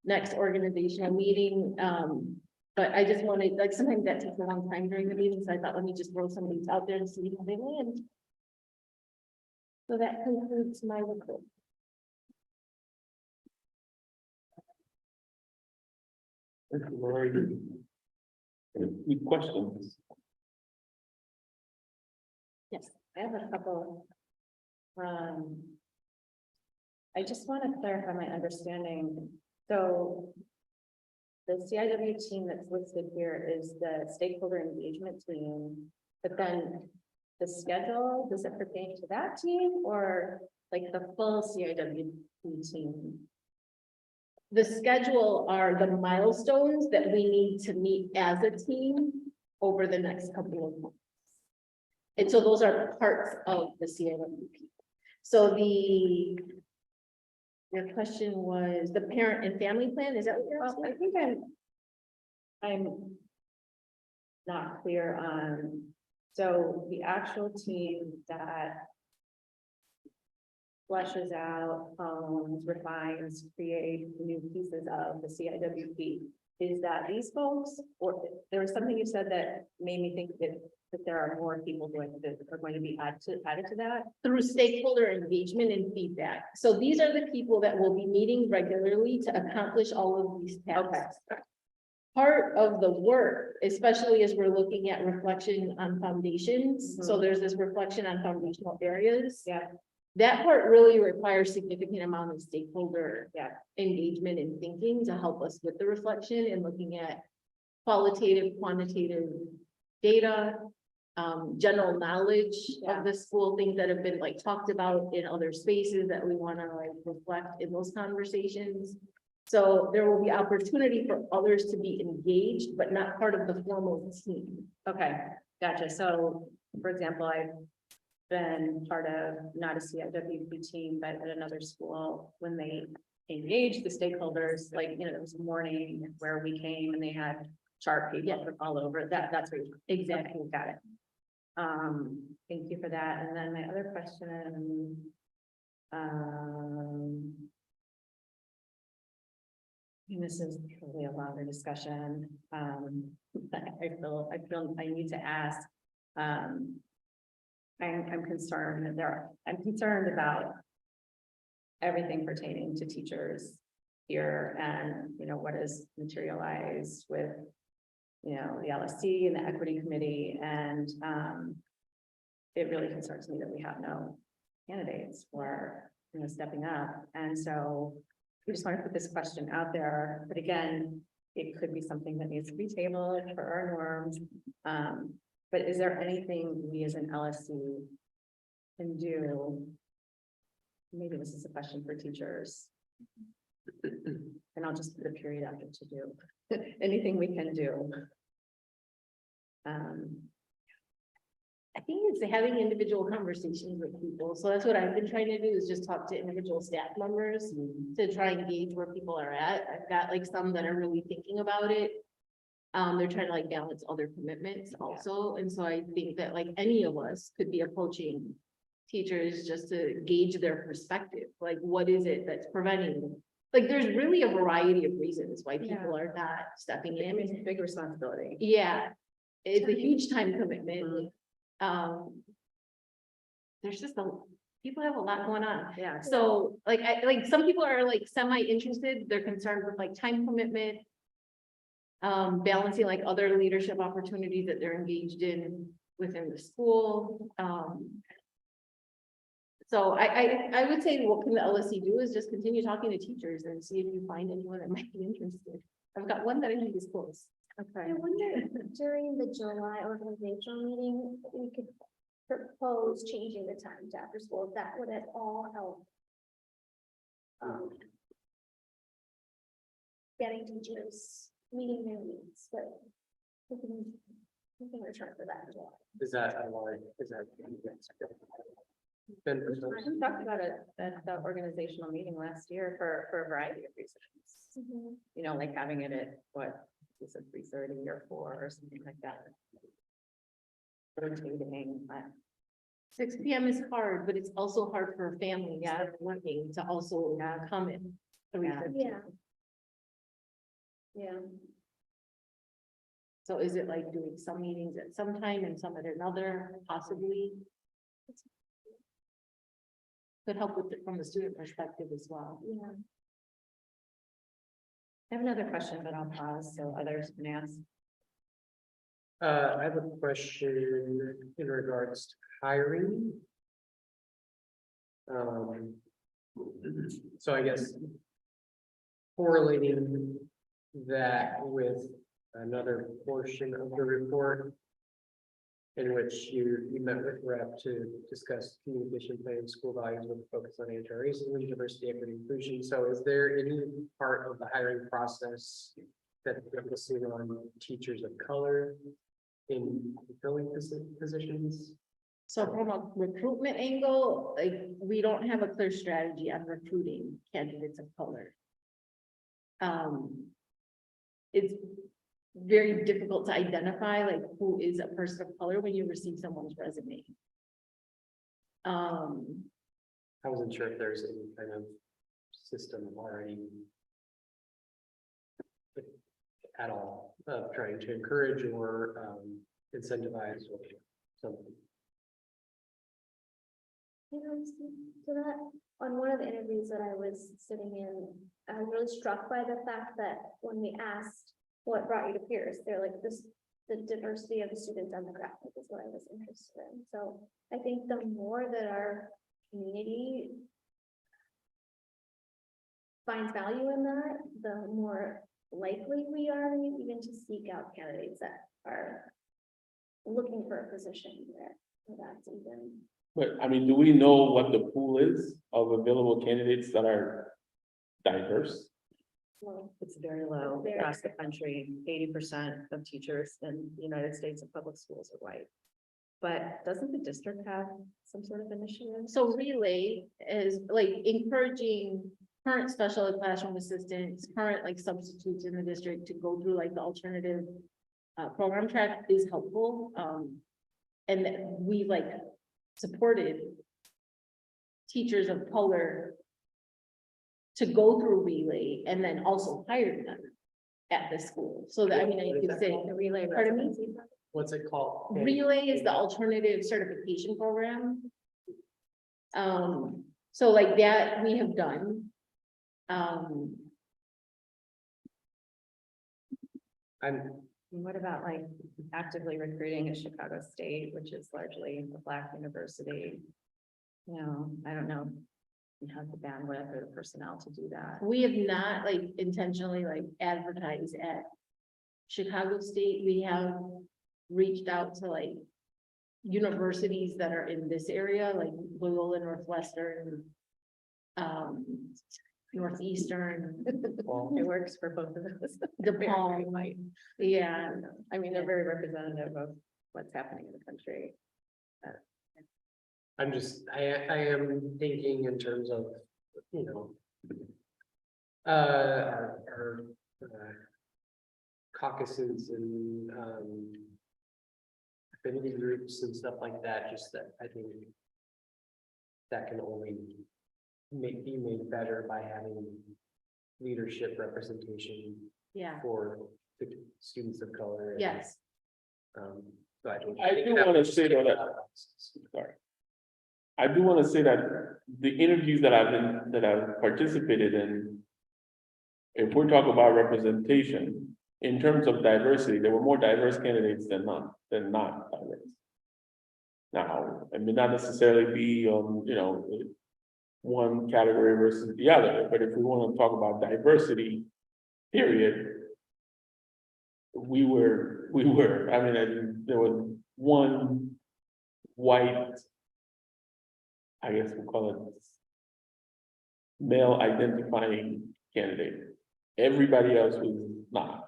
next organizational meeting. But I just wanted, like, sometimes that takes a long time during the meeting, so I thought, let me just throw some of these out there and see how they land. So that concludes my report. Any questions? Yes, I have a couple. I just want to clarify my understanding. So the CIW team that's listed here is the stakeholder engagement team, but then the schedule, does it pertain to that team or like the full CIW team? The schedule are the milestones that we need to meet as a team over the next couple of months. And so those are parts of the CIWP. So your question was the parent and family plan, is that what you're asking? I think I'm not clear on, so the actual team that fleshes out, refines, creates new pieces of the CIWP. Is that these folks, or there was something you said that made me think that there are more people going to be added to that? Through stakeholder engagement and feedback. So these are the people that will be meeting regularly to accomplish all of these tasks. Okay. Part of the work, especially as we're looking at reflection on foundations, so there's this reflection on foundational areas. Yeah. That part really requires significant amount of stakeholder engagement and thinking to help us with the reflection and looking at qualitative, quantitative data, general knowledge of the school, things that have been like talked about in other spaces that we want to like reflect in those conversations. So there will be opportunity for others to be engaged, but not part of the formal team. Okay, gotcha. So, for example, I've been part of not a CIWP team, but at another school when they engaged the stakeholders, like, you know, there was a morning where we came and they had chart paper all over that. That's what exactly got it. Thank you for that. And then my other question, and this is probably a longer discussion. But I feel I need to ask. I'm concerned I'm concerned about everything pertaining to teachers here and, you know, what is materialized with, you know, the LSC and the equity committee. And it really concerns me that we have no candidates for, you know, stepping up. And so we just want to put this question out there, but again, it could be something that needs to be tabled for our norms. But is there anything we as an LSC can do? Maybe this is a question for teachers. And I'll just put a period after to do. Anything we can do. I think it's having individual conversations with people. So that's what I've been trying to do is just talk to individual staff members to try and gauge where people are at. I've got like some that are really thinking about it. They're trying to like balance other commitments also. And so I think that like any of us could be approaching teachers just to gauge their perspective. Like, what is it that's preventing? Like, there's really a variety of reasons why people are not stepping in. It's a big responsibility. Yeah, it's a huge time commitment. There's just people have a lot going on. Yeah. So like, some people are like semi-interested. They're concerned with like time commitment. Balancing like other leadership opportunities that they're engaged in within the school. So I would say what can the LSC do is just continue talking to teachers and see if you find anyone that might be interested. I've got one that I think is close. I wonder during the July organizational meeting, we could propose changing the time to after school, that would at all help. Getting teachers, meeting their needs, but we can return for that as well. Is that a large, is that? Ben, We talked about it at the organizational meeting last year for a variety of reasons. You know, like having it at what, you said 3:30 or 4 or something like that. Rotating, but 6 PM is hard, but it's also hard for families that are working to also come in. Yeah. Yeah, So is it like doing some meetings at some time and some at another, possibly? Could help with it from the student perspective as well. yeah. I have another question, but I'll pause so others can ask. I have a question in regards to hiring. So I guess correlating that with another portion of the report in which you met with rep to discuss communication plan, school values with a focus on anti-racism, diversity, equity, inclusion. So is there any part of the hiring process that focuses on teachers of color in filling positions? So from a recruitment angle, like, we don't have a clear strategy on recruiting candidates of color. It's very difficult to identify like who is a person of color when you receive someone's resume. I wasn't sure if there's any kind of system already at all of trying to encourage or incentivize or something. You know, so that, on one of the interviews that I was sitting in, I was really struck by the fact that when we asked what brought you to Peirce, they're like, this, the diversity of the student demographic is what I was interested in. So I think the more that our community finds value in that, the more likely we are even to seek out candidates that are looking for a position where that's even. But I mean, do we know what the pool is of available candidates that are diverse? Well, It's very low Very. across the country. 80% of teachers in the United States of public schools are white. But doesn't the district have some sort of initiative? So Relay is like encouraging current special ed classroom assistants, current like substitutes in the district to go through like the alternative program track is helpful. And that we like supported teachers of color to go through Relay and then also hired them at the school. So that, I mean, I could say, The Relay. pardon me? residency program? What's it called? Relay is the alternative certification program. So like that we have done. I'm, What about like actively recruiting at Chicago State, which is largely a Black university? You know, I don't know. You have the bandwidth or the personnel to do that. We have not like intentionally like advertised at Chicago State. We have reached out to like universities that are in this area, like Loyola Northwestern, Northeastern, well, It works for both of us. DePaul. Might. Yeah, I mean, they're very representative of what's happening in the country. I'm just, I am thinking in terms of, you know, our caucuses and, affinity groups and stuff like that, just that I think that can only be made better by having leadership representation yeah, for the students of color. and, yes. So I think. I do that wanna would say just- that- Sorry. I do want to say that the interviews that I've participated in, if we're talking about representation, in terms of diversity, there were more diverse candidates than not diverse. Now, it may not necessarily be on, you know, one category versus the other, but if we want to talk about diversity, period, we were, I mean, there was white, I guess we'll call it male identifying candidate. Everybody else was not.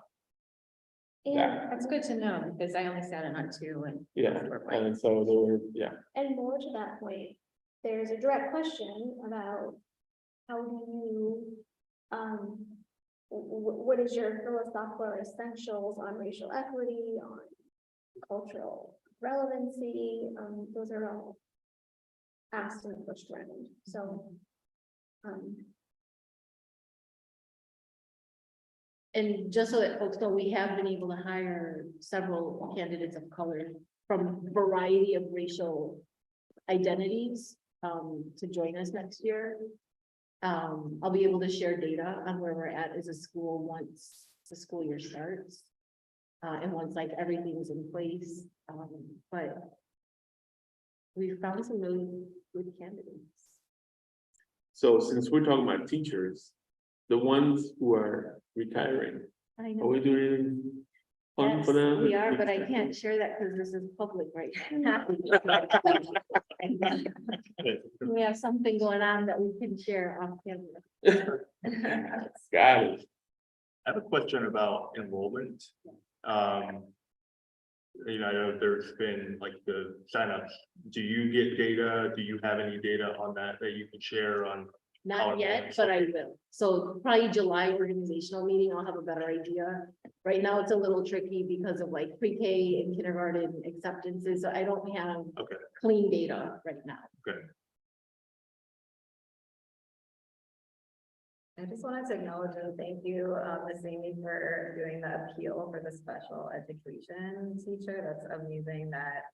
And, That's good to know, because I only sat in on two and. Yeah, and so there were, yeah, and more to that point, there's a direct question about how do you, what is your philosophical essentials on racial equity, on cultural relevancy? Those are all asked and pushed around, so. And just so that folks know, we have been able to hire several candidates of color from a variety of racial identities to join us next year. I'll be able to share data on where we're at as a school once the school year starts. And once like everything's in place, but we found some really good candidates. so since we're talking about teachers, the ones who are retiring, I are know. we doing anything fun for Yes, them? we are, but I can't share that because this is public right now. We have something going on that we can share on camera. Got it. I have a question about enrollment. You know, I know there's been like the signups. Do you get data? Do you have any data on that you can share on? Not yet, but I will. So probably July organizational meeting, I'll have a better idea. Right now, it's a little tricky because of like pre-K and kindergarten acceptances, so I don't have Okay. clean data right now. I just wanted to acknowledge and thank you, Ms. Amy, for doing the appeal for the special education teacher. That's amazing that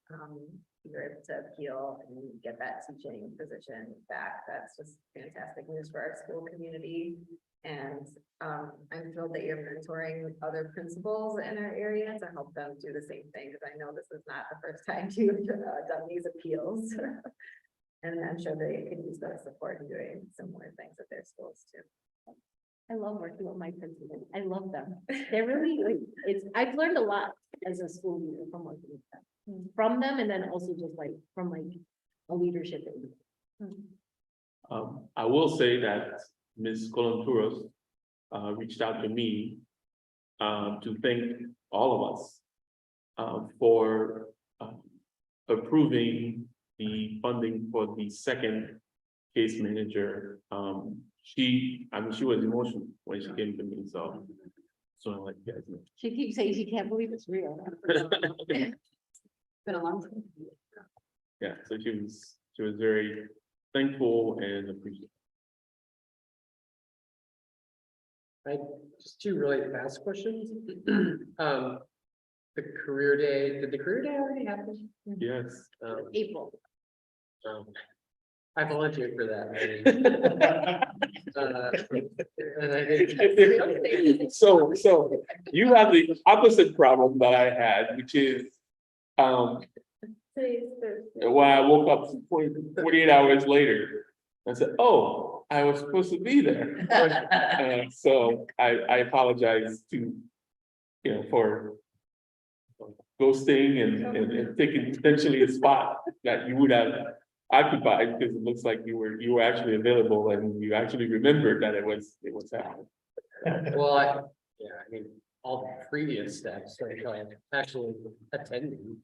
you were able to appeal and get that teaching position back. That's just fantastic news for our school community. And I'm thrilled that you're mentoring other principals in our area to help them do the same thing, because I know this is not the first time you've done these appeals. And I'm sure they could use that support in doing similar things at their schools too. I love working with my principals. I love them. They're really, like, I've learned a lot as a school leader from working with them. From them, and then also just like from like a leadership. I will say that Ms. Colanturos reached out to me to thank all of us for approving the funding for the second case manager. She was emotional when she came to me, so I like you guys know. She keeps saying she can't believe it's real. Been a long time. Yeah, so she was very thankful and appreciative. Just two really fast questions. The career day, did the career day already happen? Yes. April. I volunteered for that. And I think. So you have the opposite problem that I had, which is, Today's Thursday. when I woke up 48 hours later, I said, oh, I was supposed to be there. So I apologize to, for ghosting and taking potentially a spot that you would have occupied, because it looks like you were actually available and you actually remembered that it was happening. Well, I mean, all the previous steps, like actually attending.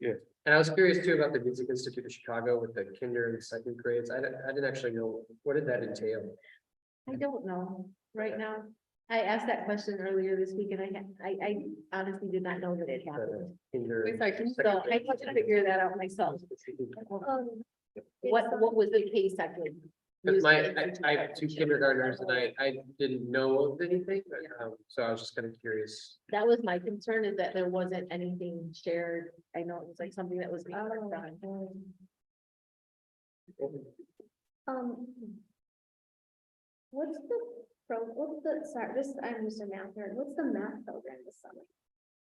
Yeah. And I was curious too about the Music Institute of Chicago with the kinder and second grades. I didn't actually know, what did that entail? I don't know right now. I asked that question earlier this week and I honestly did not know that it happened. Kinder and So I had to figure that out myself. What was the case actually? Because I have two kindergartners and I didn't know of anything, so I was just kind of curious. That was my concern, is that there wasn't anything shared. I know it was like something that was being worked on. What's sorry, I'm just a math nerd. What's the math program this summer?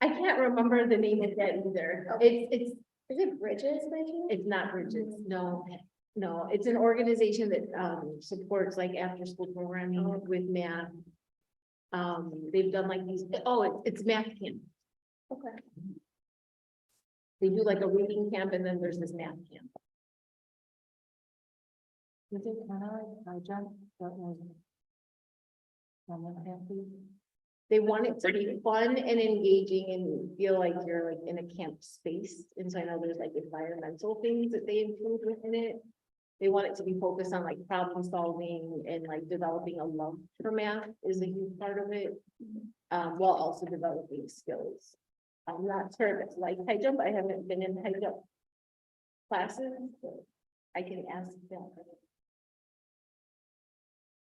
I can't remember the name of that either. It's Is it Bridges by chance? It's not Bridges, no, it's an organization that supports like after school programming with math. They've done like these, it's math camp. Okay. They do like a reading camp and then there's this math camp. Is it kind of like high jump, but like. Someone happy? They want it to be fun and engaging and feel like you're like in a camp space. And so I know there's like environmental things that they include within it. They want it to be focused on like problem solving and like developing a love for math is a huge part of it. While also developing skills. I'm not sure if it's like high jump. I haven't been in high jump classes. But I can ask them.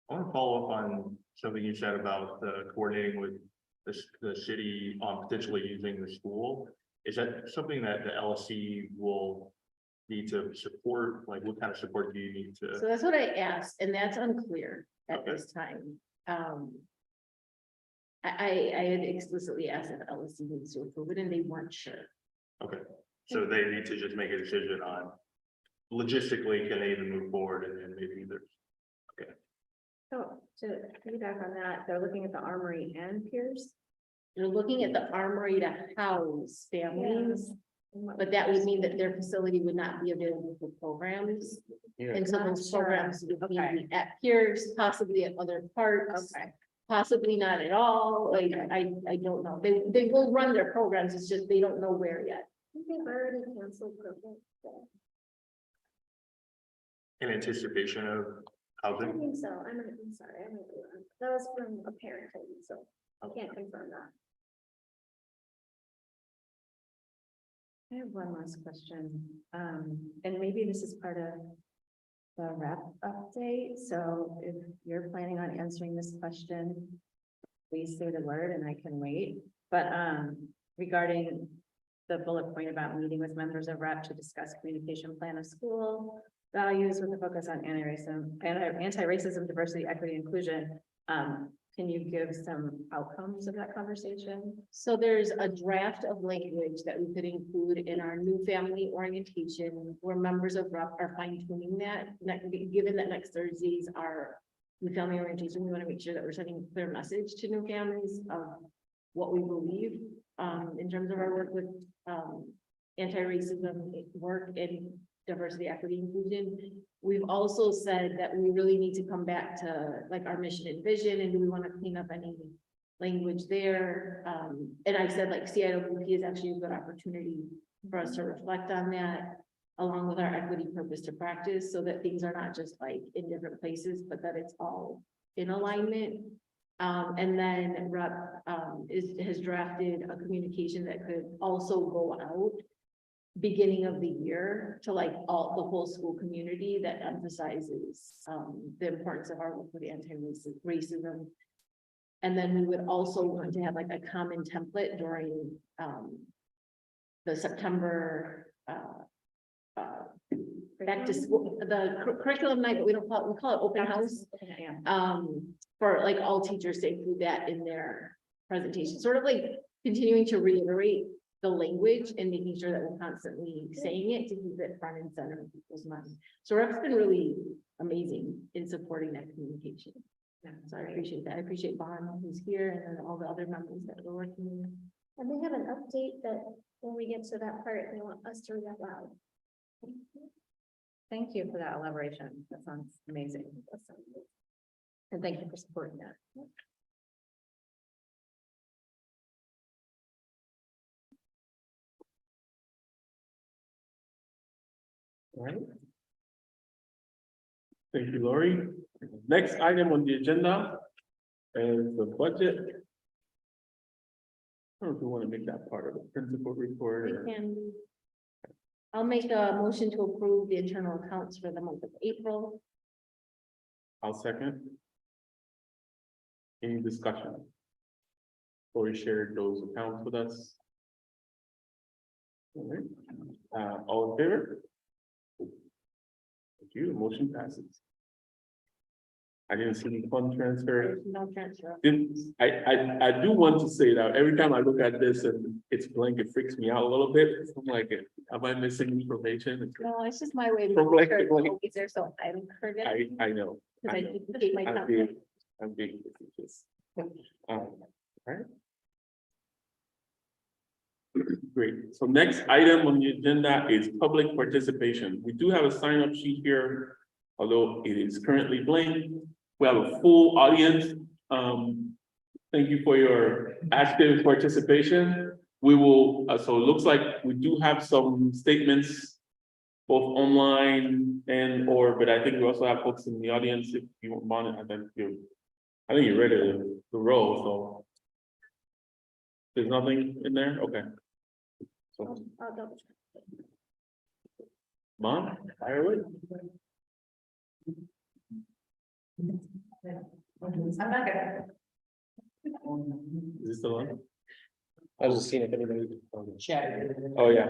I want to follow up on something you said about coordinating with the city on potentially using the school. Is that something that the LSC will need to support? Like, what kind of support do you need to? So that's what I asked, and that's unclear at Okay. this time. I had explicitly asked if LSC needs to approve it, and they weren't sure. Okay, so they need to just make a decision on logistically, can they even move forward, and then maybe there's. So to piggyback on that, they're looking at the Armory and Peirce. They're looking at the Armory to house families, but that would mean that their facility would not be available for programs. And so those Sure. programs would Okay. be at Peirce, possibly at other parks. Okay. Possibly not at all, like, I don't know, they will run their programs, it's just they don't know where yet. I think they've already canceled programs. So In anticipation of I housing. think so. I'm sorry. I'm not sure. That was from a parent, I think, so I can't confirm that. I have one last question, and maybe this is part of the rep update, so if you're planning on answering this question, please say the word and I can wait, but, regarding the bullet point about meeting with members of rep to discuss communication plan of school values with a focus on anti-racism, diversity, equity, inclusion, can you give some outcomes of that conversation? So there's a draft of language that we could include in our new family orientation, where members of REP are fine tuning that. Given that next Thursdays are new family orientation, we want to make sure that we're sending a clear message to new families of what we believe in terms of our work with anti-racism work and diversity, equity, inclusion. We've also said that we really need to come back to like our mission and vision, and do we want to clean up any language there? And I said like CIWP is actually a good opportunity for us to reflect on that, along with our equity purpose to practice, so that things are not just like in different places, but that it's all in alignment. And then REP has drafted a communication that could also go out beginning of the year to like all the whole school community that emphasizes the importance of our work with anti-racism. And then we would also want to have like a common template during the September back to school, the curriculum night, but we call it open house. Yeah. For like all teachers to include that in their presentation, sort of like continuing to reiterate the language and making sure that we're constantly saying it to keep it front and center in people's minds. So REP's been really amazing in supporting that communication. Yeah, so I appreciate that. I appreciate Bon who's here and then all the other members that we're working with. And they have an update that when we get to that part, they want us to read out loud. Thank you for that elaboration. That sounds amazing. And thank you for supporting that. All right. Thank you, Lori. Next item on the agenda is the budget. I don't know if we want to make that part of the principal report. We or- can. I'll make a motion to approve the internal accounts for the month of April. I'll second. Any discussion? Lori shared those accounts with us. All right, all in favor? Thank you, the motion passes. I didn't see any fund transfer. There's no transfer. I do want to say that every time I look at this and it's blank, it freaks me out a little bit. I'm like, am I missing information? No, it's just my way of From making like- sure it's like- always there, so I don't forget. I know. Because I I know. duplicate my I'm being, content. I'm being facetious. Right. Great. So next item on the agenda is public participation. We do have a sign-up sheet here, although it is currently blank. We have a full audience. Thank you for your active participation. We will, so it looks like we do have some statements both online but I think we also have folks in the audience if you want it. I think you're ready to roll, so. There's nothing in there? Okay. So, I'll double check. Mom, fire away. I'm not gonna. Is this the one? I was just seeing if anybody. Chat. Oh, yeah.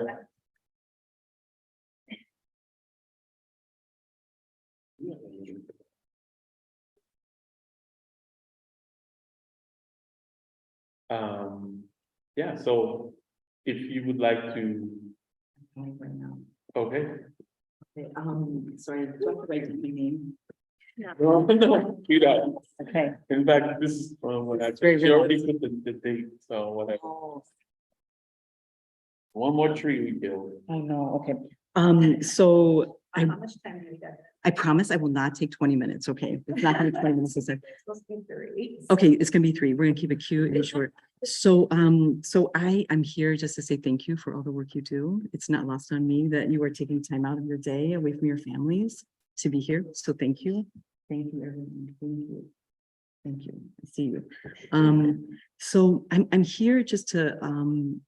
Yeah, so if you would like to, okay. Sorry, do I have to write my name? No, do that. Okay. In fact, this is what I, very she already put the date, so whatever. Oh, One more tree we killed. I know, okay. So How much time do we get? I promise I will not take 20 minutes, okay? It's not gonna be 20 minutes, is it? It's supposed to be 3. Okay, it's gonna be 3. We're gonna keep it cute and short. So, I'm here just to say thank you for all the work you do. It's not lost on me that you are taking time out of your day away from your families to be here. So thank you. Thank you, everyone. Thank you. Thank you. I see you. So I'm here just to,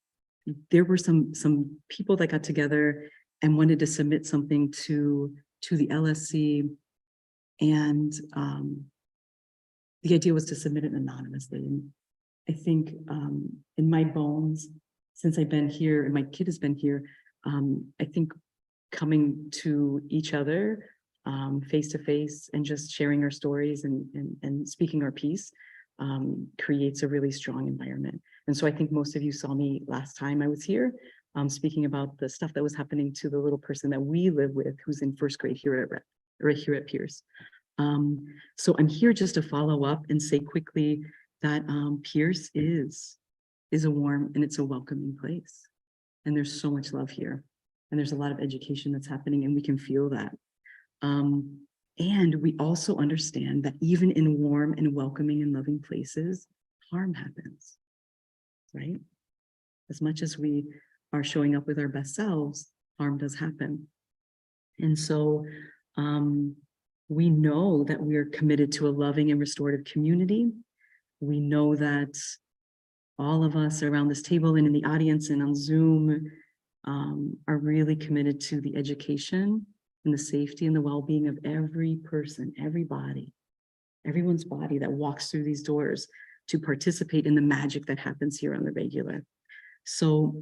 there were some people that got together and wanted to submit something to the LSC. And, the idea was to submit it anonymously. And I think in my bones, since I've been here and my kid has been here, I think coming to each other face to face and just sharing our stories and speaking our piece creates a really strong environment. And so I think most of you saw me last time I was here speaking about the stuff that was happening to the little person that we live with who's in first grade here at Peirce. So I'm here just to follow up and say quickly that Peirce is a warm and it's a welcoming place. And there's so much love here. And there's a lot of education that's happening and we can feel that. And we also understand that even in warm and welcoming and loving places, harm happens, right? As much as we are showing up with our best selves, harm does happen. And so we know that we are committed to a loving and restorative community. We know that all of us around this table and in the audience and on Zoom are really committed to the education and the safety and the well-being of every person, everyone's body that walks through these doors to participate in the magic that happens here on the regular. So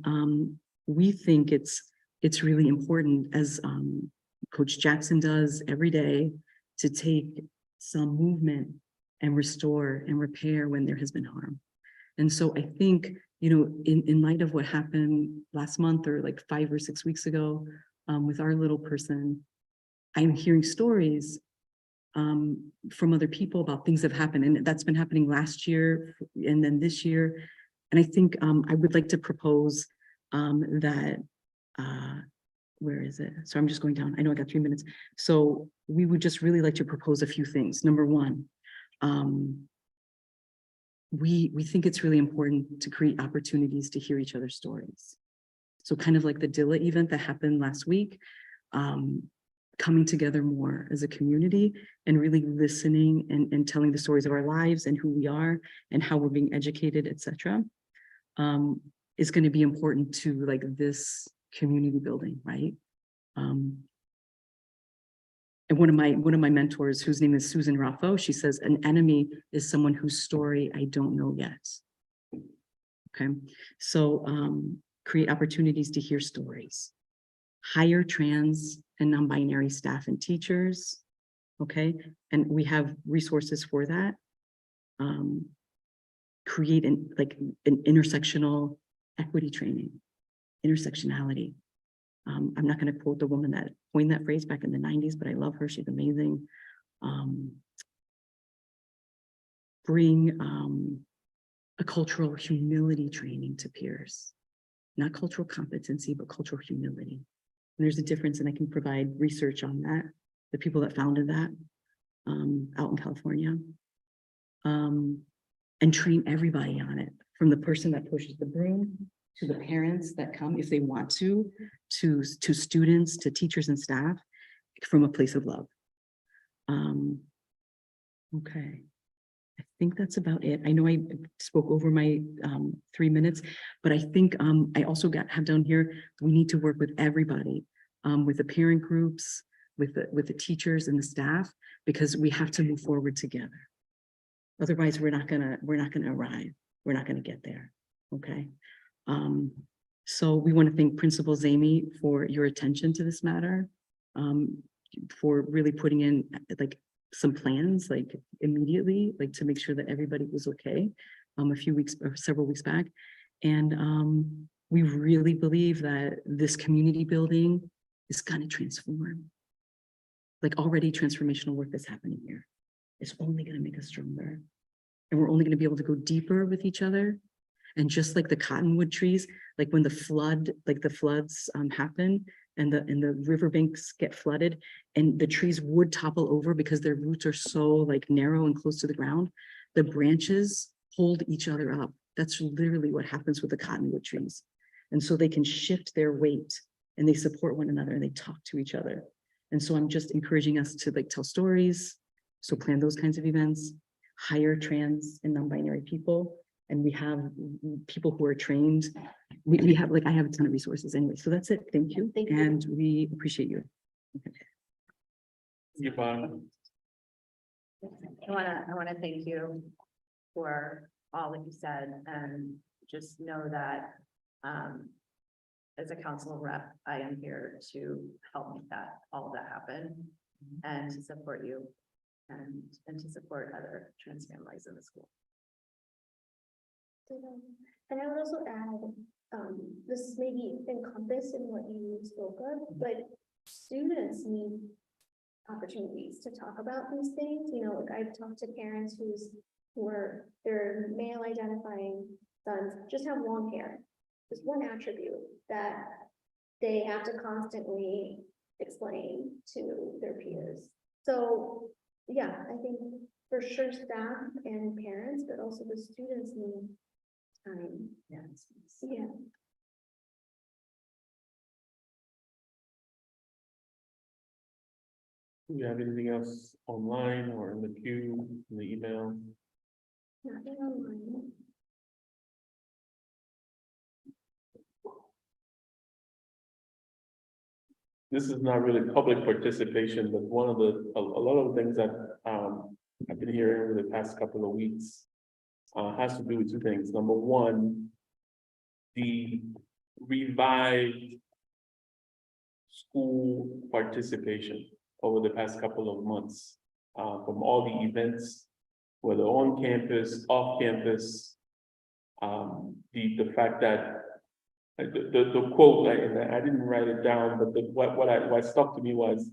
we think it's really important, as Coach Jackson does every day, to take some movement and restore and repair when there has been harm. And so I think, you know, in light of what happened last month or like 5 or 6 weeks ago with our little person, I'm hearing stories from other people about things that have happened, and that's been happening last year and then this year. And I think I would like to propose that, where is it? So I'm just going down. I know I got 3 minutes. So we would just really like to propose a few things. Number one, we think it's really important to create opportunities to hear each other's stories. So kind of like the Dilla event that happened last week, coming together more as a community and really listening and telling the stories of our lives and who we are and how we're being educated, etc., is going to be important to like this community building, right? And one of my mentors, whose name is Susan Raffo, she says, an enemy is someone whose story I don't know yet. Okay, so create opportunities to hear stories. Hire trans and non-binary staff and teachers, okay? And we have resources for that. Create an intersectional equity training, intersectionality. I'm not going to quote the woman that coined that phrase back in the 90s, but I love her. She's amazing. Bring a cultural humility training to peers. not cultural competency, but cultural humility. And there's a difference, and I can provide research on that, the people that founded that out in California. And train everybody on it, from the person that pushes the broom to the parents that come if they want to students, to teachers and staff, from a place of love. Okay. I think that's about it. I know I spoke over my 3 minutes, but I think I also have down here, we need to work with everybody, with the parent groups, with the teachers and the staff, because we have to move forward together. Otherwise, we're not gonna arrive. We're not gonna get there. Okay. So we want to thank Principal Zamy for your attention to this matter, for really putting in like some plans, like immediately, like to make sure that everybody was okay, a few weeks or several weeks back. And we really believe that this community building is gonna transform. Like already transformational work that's happening here. It's only gonna make us stronger. And we're only gonna be able to go deeper with each other. And just like the cottonwood trees, like when the floods happen and the riverbanks get flooded and the trees would topple over because their roots are so like narrow and close to the ground, the branches hold each other up. That's literally what happens with the cottonwood trees. And so they can shift their weight and they support one another and they talk to each other. And so I'm just encouraging us to like tell stories. So plan those kinds of events, hire trans and non-binary people. And we have people who are trained. We have, like, I have a ton of resources anyway. So that's it. Thank you. Thank you. And we appreciate you. Goodbye. I wanna thank you for all that you said, and just know that, as a council rep, I am here to help make all of that happen, and to support you, and to support other trans families in the school. And I would also add, this may be encompassed in what you spoke of, but students need opportunities to talk about these things. You know, like I've talked to parents who are their male identifying sons just have long hair. There's one attribute that they have to constantly explain to their peers. So yeah, I think for sure staff and parents, but also the students need time. Yes. Yeah. Do you have anything else online or in the queue, in the email? Nothing online. This is not really public participation, but one of a lot of the things that I've been hearing over the past couple of weeks has to do with two things. Number one, the revived school participation over the past couple of months, from all the events, whether on campus, off campus, the fact that the quote, and I didn't write it down, but what stuck to me was,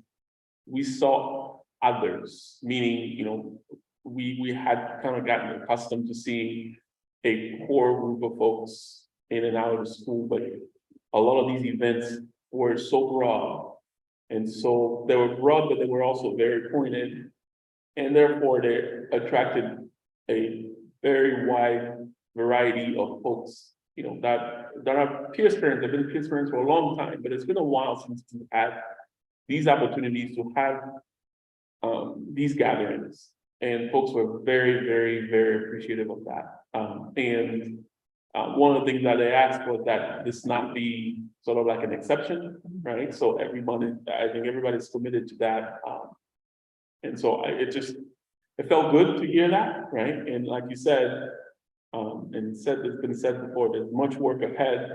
we saw others, meaning, you know, we had kind of gotten accustomed to seeing a core group of folks in and out of the school, but a lot of these events were so broad. And so they were broad, but they were also very pointed. And therefore they attracted a very wide variety of folks, you know, that are Peirce parents, have been Peirce parents for a long time, but it's been a while since we've had these opportunities to have these gatherings. And folks were very, very, very appreciative of that. One of the things that they asked was that this not be sort of like an exception, right? So I think everybody's committed to that. And so it felt good to hear that, right? And like you said, it's been said before, there's much work ahead.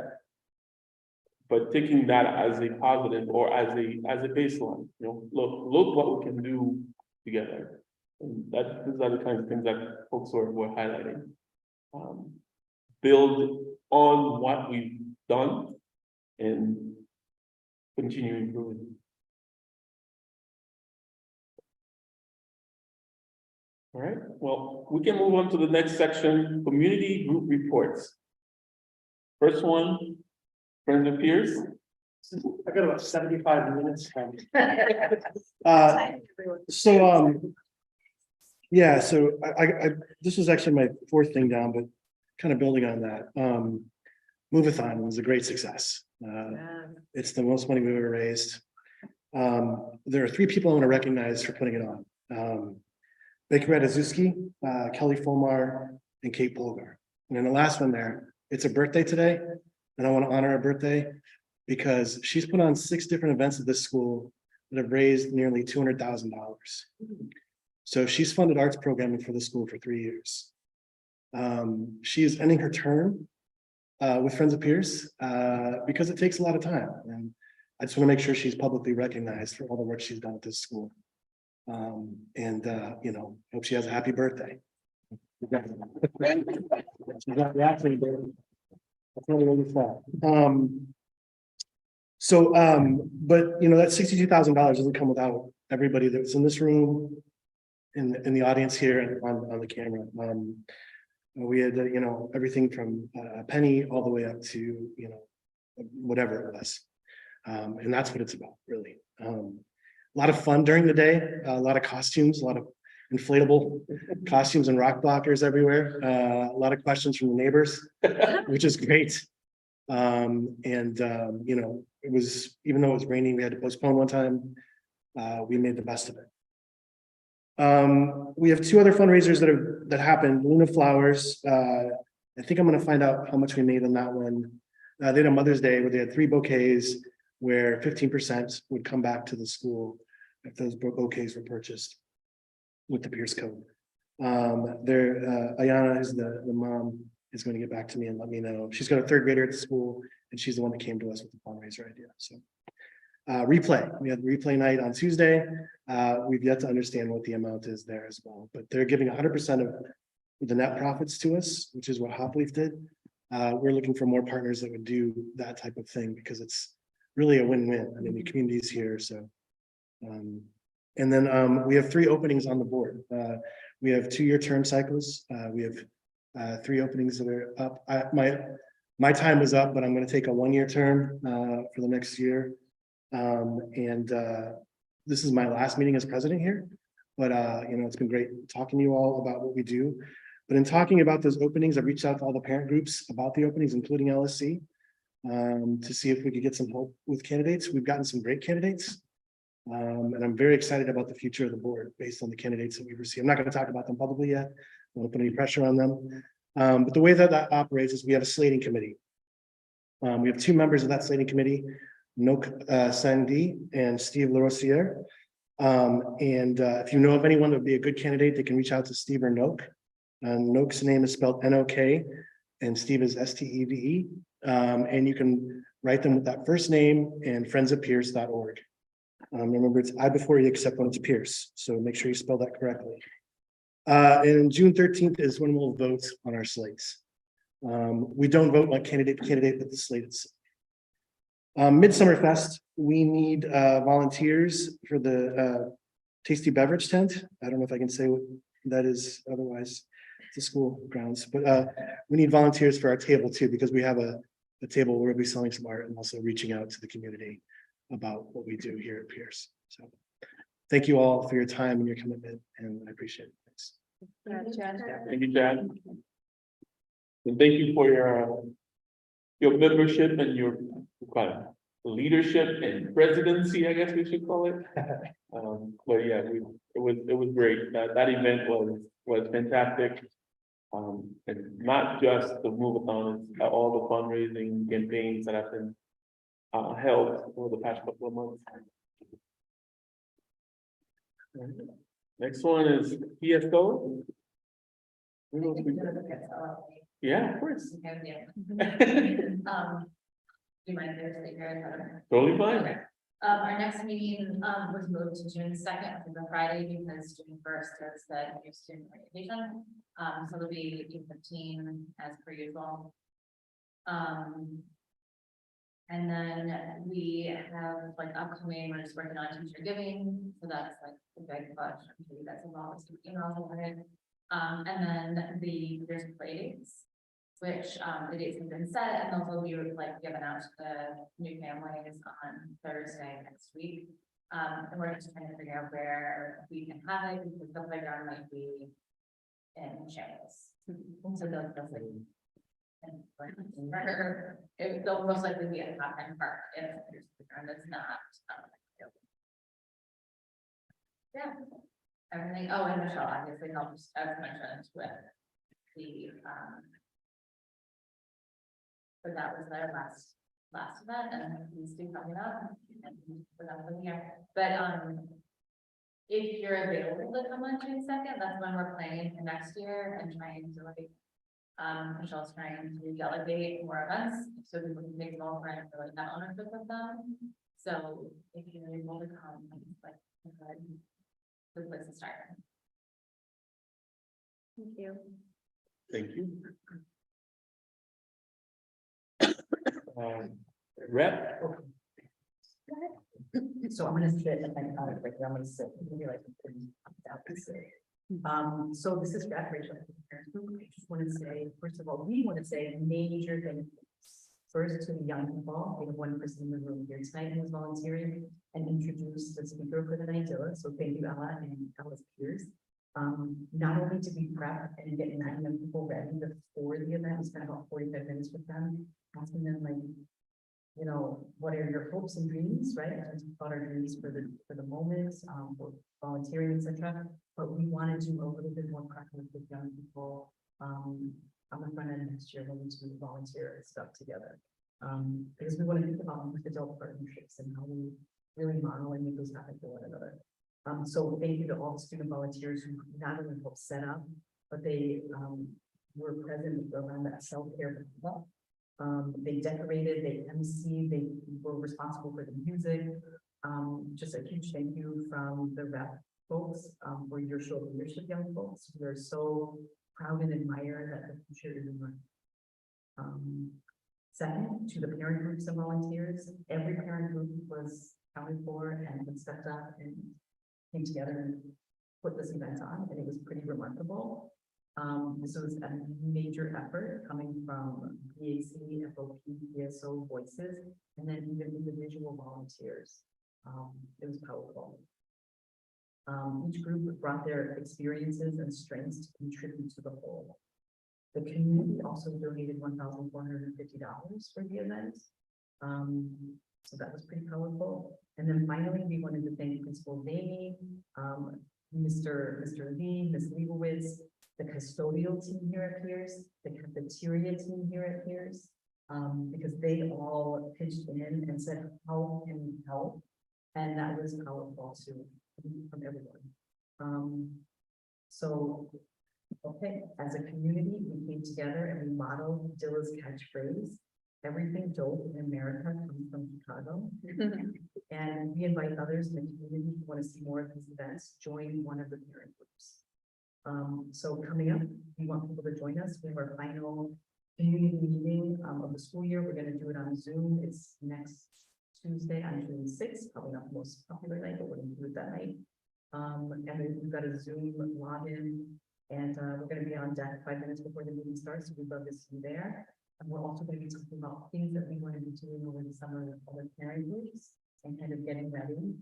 But taking that as a positive or as a baseline, you know, look what we can do together. And these are the kinds of things that folks were highlighting. Build on what we've done and continue improving. All right, well, we can move on to the next section, community group reports. First one, Friends of Peirce? I've got about 75 minutes. Yeah, so I this was actually my fourth thing down, but kind of building on that. Move-a-thon was a great success. It's the most money we've ever raised. There are three people I want to recognize for putting it on. Baker Radziewski, Kelly Fulmar, and Kate Polgar. And then the last one there, it's a birthday today, and I want to honor her birthday because she's put on 6 different events at this school that have raised nearly $200,000. So she's funded arts programming for the school for 3 years. She is ending her term with Friends of Peirce because it takes a lot of time. And I just want to make sure she's publicly recognized for all the work she's done at this school. You know, hope she has a happy birthday. She's not reacting, but that's really, really sad. But you know, that $62,000 doesn't come without everybody that's in this room, in the audience here and on the camera. We had, you know, everything from a penny all the way up to, you know, whatever it was. And that's what it's about, really. A lot of fun during the day, a lot of costumes, a lot of inflatable costumes and rock blockers everywhere. A lot of questions from the neighbors, which is great. You know, it was, even though it was raining, we had to postpone one time. We made the best of it. We have 2 other fundraisers that happened. Luna Flowers. I think I'm going to find out how much we made on that one. They had a Mother's Day where they had 3 bouquets where 15% would come back to the school if those bouquets were purchased with the Peirce code. Ayana is the mom, is going to get back to me and let me know. She's got a 3rd grader at the school, and she's the one that came to us with the fundraiser idea. So replay. We had replay night on Tuesday. We've yet to understand what the amount is there as well, but they're giving 100% of the net profits to us, which is what Hopleaf did. We're looking for more partners that would do that type of thing because it's really a win-win. I mean, the community's here, so. And then we have 3 openings on the board. We have 2-year term cycles. We have 3 openings that are up. My time is up, but I'm going to take a 1-year term for the next year. This is my last meeting as president here, but you know, it's been great talking to you all about what we do. But in talking about those openings, I've reached out to all the parent groups about the openings, including LSC, to see if we could get some help with candidates. We've gotten some great candidates. And I'm very excited about the future of the board based on the candidates that we've received. I'm not going to talk about them publicly yet. I won't put any pressure on them. But the way that operates is we have a slating committee. We have 2 members of that slating committee, Noak Sandi and Steve LaRosiere. If you know of anyone that would be a good candidate, they can reach out to Steve or Noak. Noak's name is spelled N-O-K and Steve is S-T-E-V-E. And you can write them with that first name and friendsofpeirce.org. Remember, it's I before E except when it's Peirce. So make sure you spell that correctly. And June 13th is when we'll vote on our slates. We don't vote on candidate, but the slate itself. Midsummer Fest, we need volunteers for the tasty beverage tent. I don't know if I can say what that is, otherwise it's a school grounds, but we need volunteers for our table too, because we have a table where we'll be selling some art and also reaching out to the community about what we do here at Peirce. So thank you all for your time and your commitment, and I appreciate it. Thanks. Thank you, Chad. And thank you for your membership and your leadership and presidency, I guess we should call it. But yeah, it was great. That event was fantastic. And not just the move-a-thon, it's all the fundraising campaigns that have been held over the past couple of months. Next one is PSO. Yeah, of course. Do you mind if I stay here? Totally fine. Okay. Our next meeting was moved to June 2nd, which is a Friday, because June 1st is the new student orientation. So it'll be 8:15 as per usual. And then we have like upcoming, we're just working on teacher giving, so that's like the big push. I'm sure you guys have all this emails about it. And then there's play dates. which, the dates have been set, and those will be like given out to the new families on Thursday next week. And we're just trying to figure out where we can have it, because the playground might be in shambles. So they'll like. And like, they'll most likely be at Top End Park if there's the ground is not. Yeah, everything, oh, and Michelle obviously helps, as mentioned, with the, but that was their last event, and these two coming up, and for them for the year, but, if you're available to come on June 2nd, that's when we're planning for next year and trying to like, Michelle's trying to delegate more events, so people can take more for like that ownership of them. So if you're able to come, like, good place to start. Thank you. Thank you. Rep, So I'm gonna sit and then, right here, I'm gonna sit, maybe like, down and sit. So this is Rachel. I just want to say, first of all, we want to say a major thank you. First to the young people, we have one person in the room here tonight who's volunteering and introduced the speaker for the night, Dilla. So thank you, Ella and Ella's peers. Not only to be prepped and get 9 young people ready before the event, we spent about 45 minutes with them, asking them like, you know, what are your hopes and dreams, right? About our dreams for the moment, for volunteering, etc. But we want to do a little bit more practice with young people. On the front end next year when we do volunteer stuff together. Because we want to think about adult partnerships and how we really model and make those happen for one another. So thank you to all the student volunteers who not only helped set up, but they were present around that self-care. They decorated, they emceed, they were responsible for the music. Just a huge thank you from the rep folks for your show of leadership, young folks. We are so proud and admire that the future is in mind. Second, to the parent groups and volunteers, every parent group was accounted for and stepped up and came together and put this event on, and it was pretty remarkable. This was a major effort coming from BAC, FOP, PSO voices, and then even individual volunteers. It was powerful. Each group brought their experiences and strengths to contribute to the whole. The community also donated $1,450 for the event. So that was pretty powerful. And then finally, we wanted to thank Principal Damey, Mr. Lee, Ms. Leibowitz, the custodial team here at Peirce, the cafeteria team here at Peirce, because they all pitched in and said, how can we help? And that was powerful too, from everyone. So, okay, as a community, we came together and we modeled Dilla's catchphrase, everything dope in America comes from Chicago. And we invite others in the community who want to see more of these events, join one of the parent groups. So coming up, we want people to join us. We have our final community meeting of the school year. We're going to do it on Zoom. It's next Tuesday on June 6th, probably not the most popular night, but we're going to do it that night. And then we've got a Zoom login, and we're going to be on deck 5 minutes before the meeting starts. So we'd love to see you there. And we're also going to be talking about things that we want to be doing over the summer with other parent groups and kind of getting ready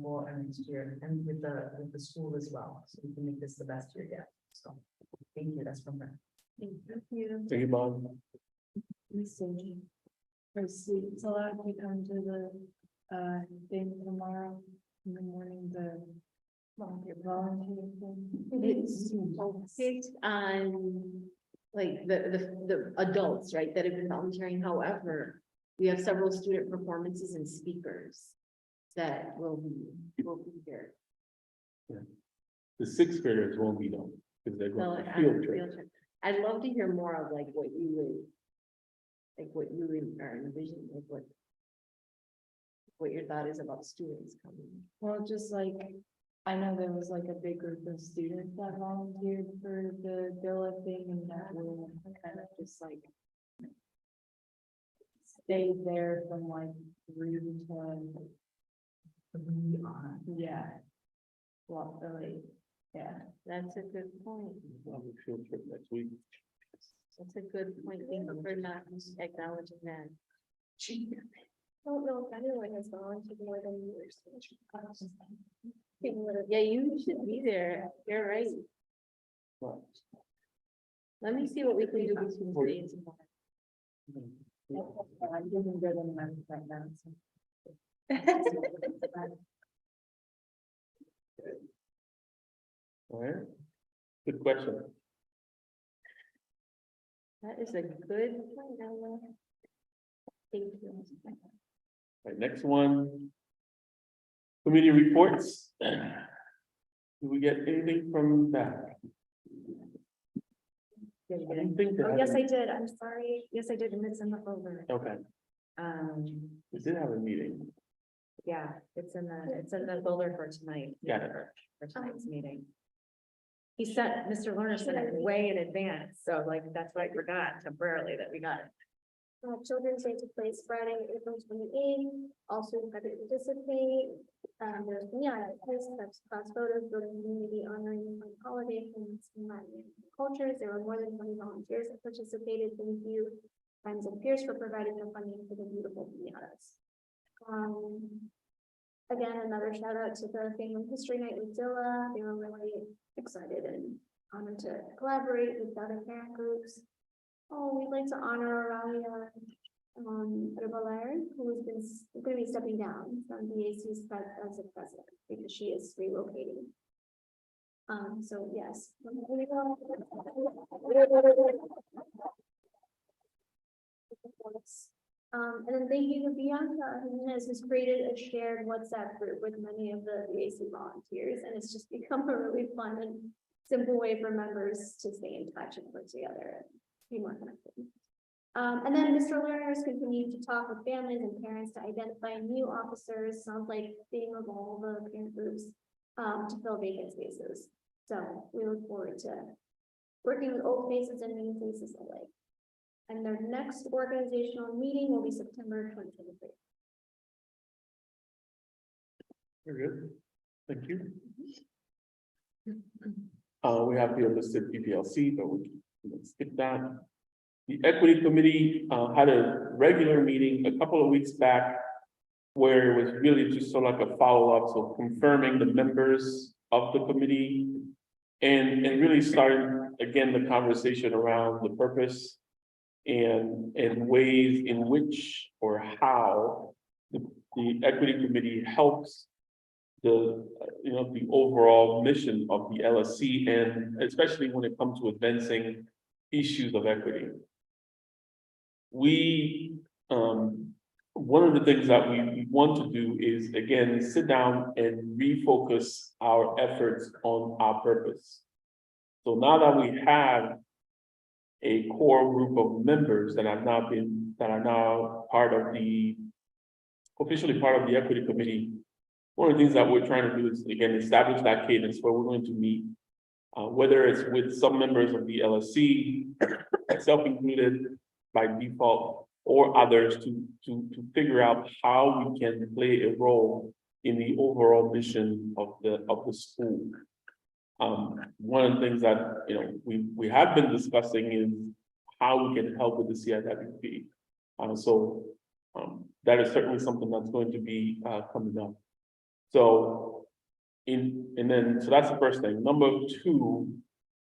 for our next year and with the school as well. So we can make this the best year yet. So thank you. That's from them. Thank you. thank you, Bob. For sleep, so I can come to the thing tomorrow in the morning, the volunteer thing. It's focused on like the adults, right, that have been volunteering. However, we have several student performances and speakers that will be here. The 6th graders won't be done because they're So, going to field trip. I'd love to hear more of like what you are envisioning, like what your thought is about students coming. Well, just like, I know there was like a big group of students that volunteered for the Dilla thing, and that will kind of just like stay there from like 3 to 3 on. Yeah. Well, really, yeah. That's a good point. We'll have a field trip next week. That's a good point, thank you for not acknowledging that. I don't know if anyone has volunteered more than years. Yeah, you should be there, you're right. Let me see what we can do between today and tomorrow. I'm doing good in my right now. So. All right, good question. That is a good point, Ella. Thank you. Right, next one. Committee reports. Do we get anything from that? I don't think that. Oh, yes, I did. I'm sorry. Yes, I did. And it's in the folder. Okay, we did have a meeting. Yeah, it's in the folder for tonight. Got it. For tonight's meeting. He sent, Mr. Lerner sent it way in advance, so like, that's why I forgot temporarily that we got it. Children's Day took place Friday, April 28th. Also invited to participate. There's class photos, building community, honoring one holiday from Latin cultures. There were more than 20 volunteers that participated. Thank you, Friends of Peirce, for providing the funding for the beautiful piñatas. Again, another shout out to the Family History Night with Dilla. They were really excited and honored to collaborate with other parent groups. Oh, we'd like to honor Aurelia Reveler, who has been going to be stepping down from BAC's as a president because she is relocating. So yes. And then thank you to Bianca Jimenez, who's created a shared WhatsApp group with many of the BAC volunteers, and it's just become a really fun and simple way for members to stay in touch and work together and be more connected. And then Mr. Lerner has continued to talk with families and parents to identify new officers, sounds like being of all the parent groups, to fill vacant spaces. So we look forward to working with old faces and new faces alike. And their next organizational meeting will be September 2023. Very good, thank you. We have here listed PPLC, but we can skip that. The Equity Committee had a regular meeting a couple of weeks back where it was really just sort of like a follow-up, so confirming the members of the committee and really starting again the conversation around the purpose and ways in which or how the Equity Committee helps the the overall mission of the LSC, and especially when it comes to advancing issues of equity. We one of the things that we want to do is again sit down and refocus our efforts on our purpose. So now that we have a core group of members that are now part of the officially part of the Equity Committee, one of the things that we're trying to do is again establish that cadence where we're going to meet, whether it's with some members of the LSC, myself included by default, or others to figure out how we can play a role in the overall mission of the school. One of the things that we have been discussing is how we can help with the CIWP. So that is certainly something that's going to be coming up. So so that's the first thing. Number two,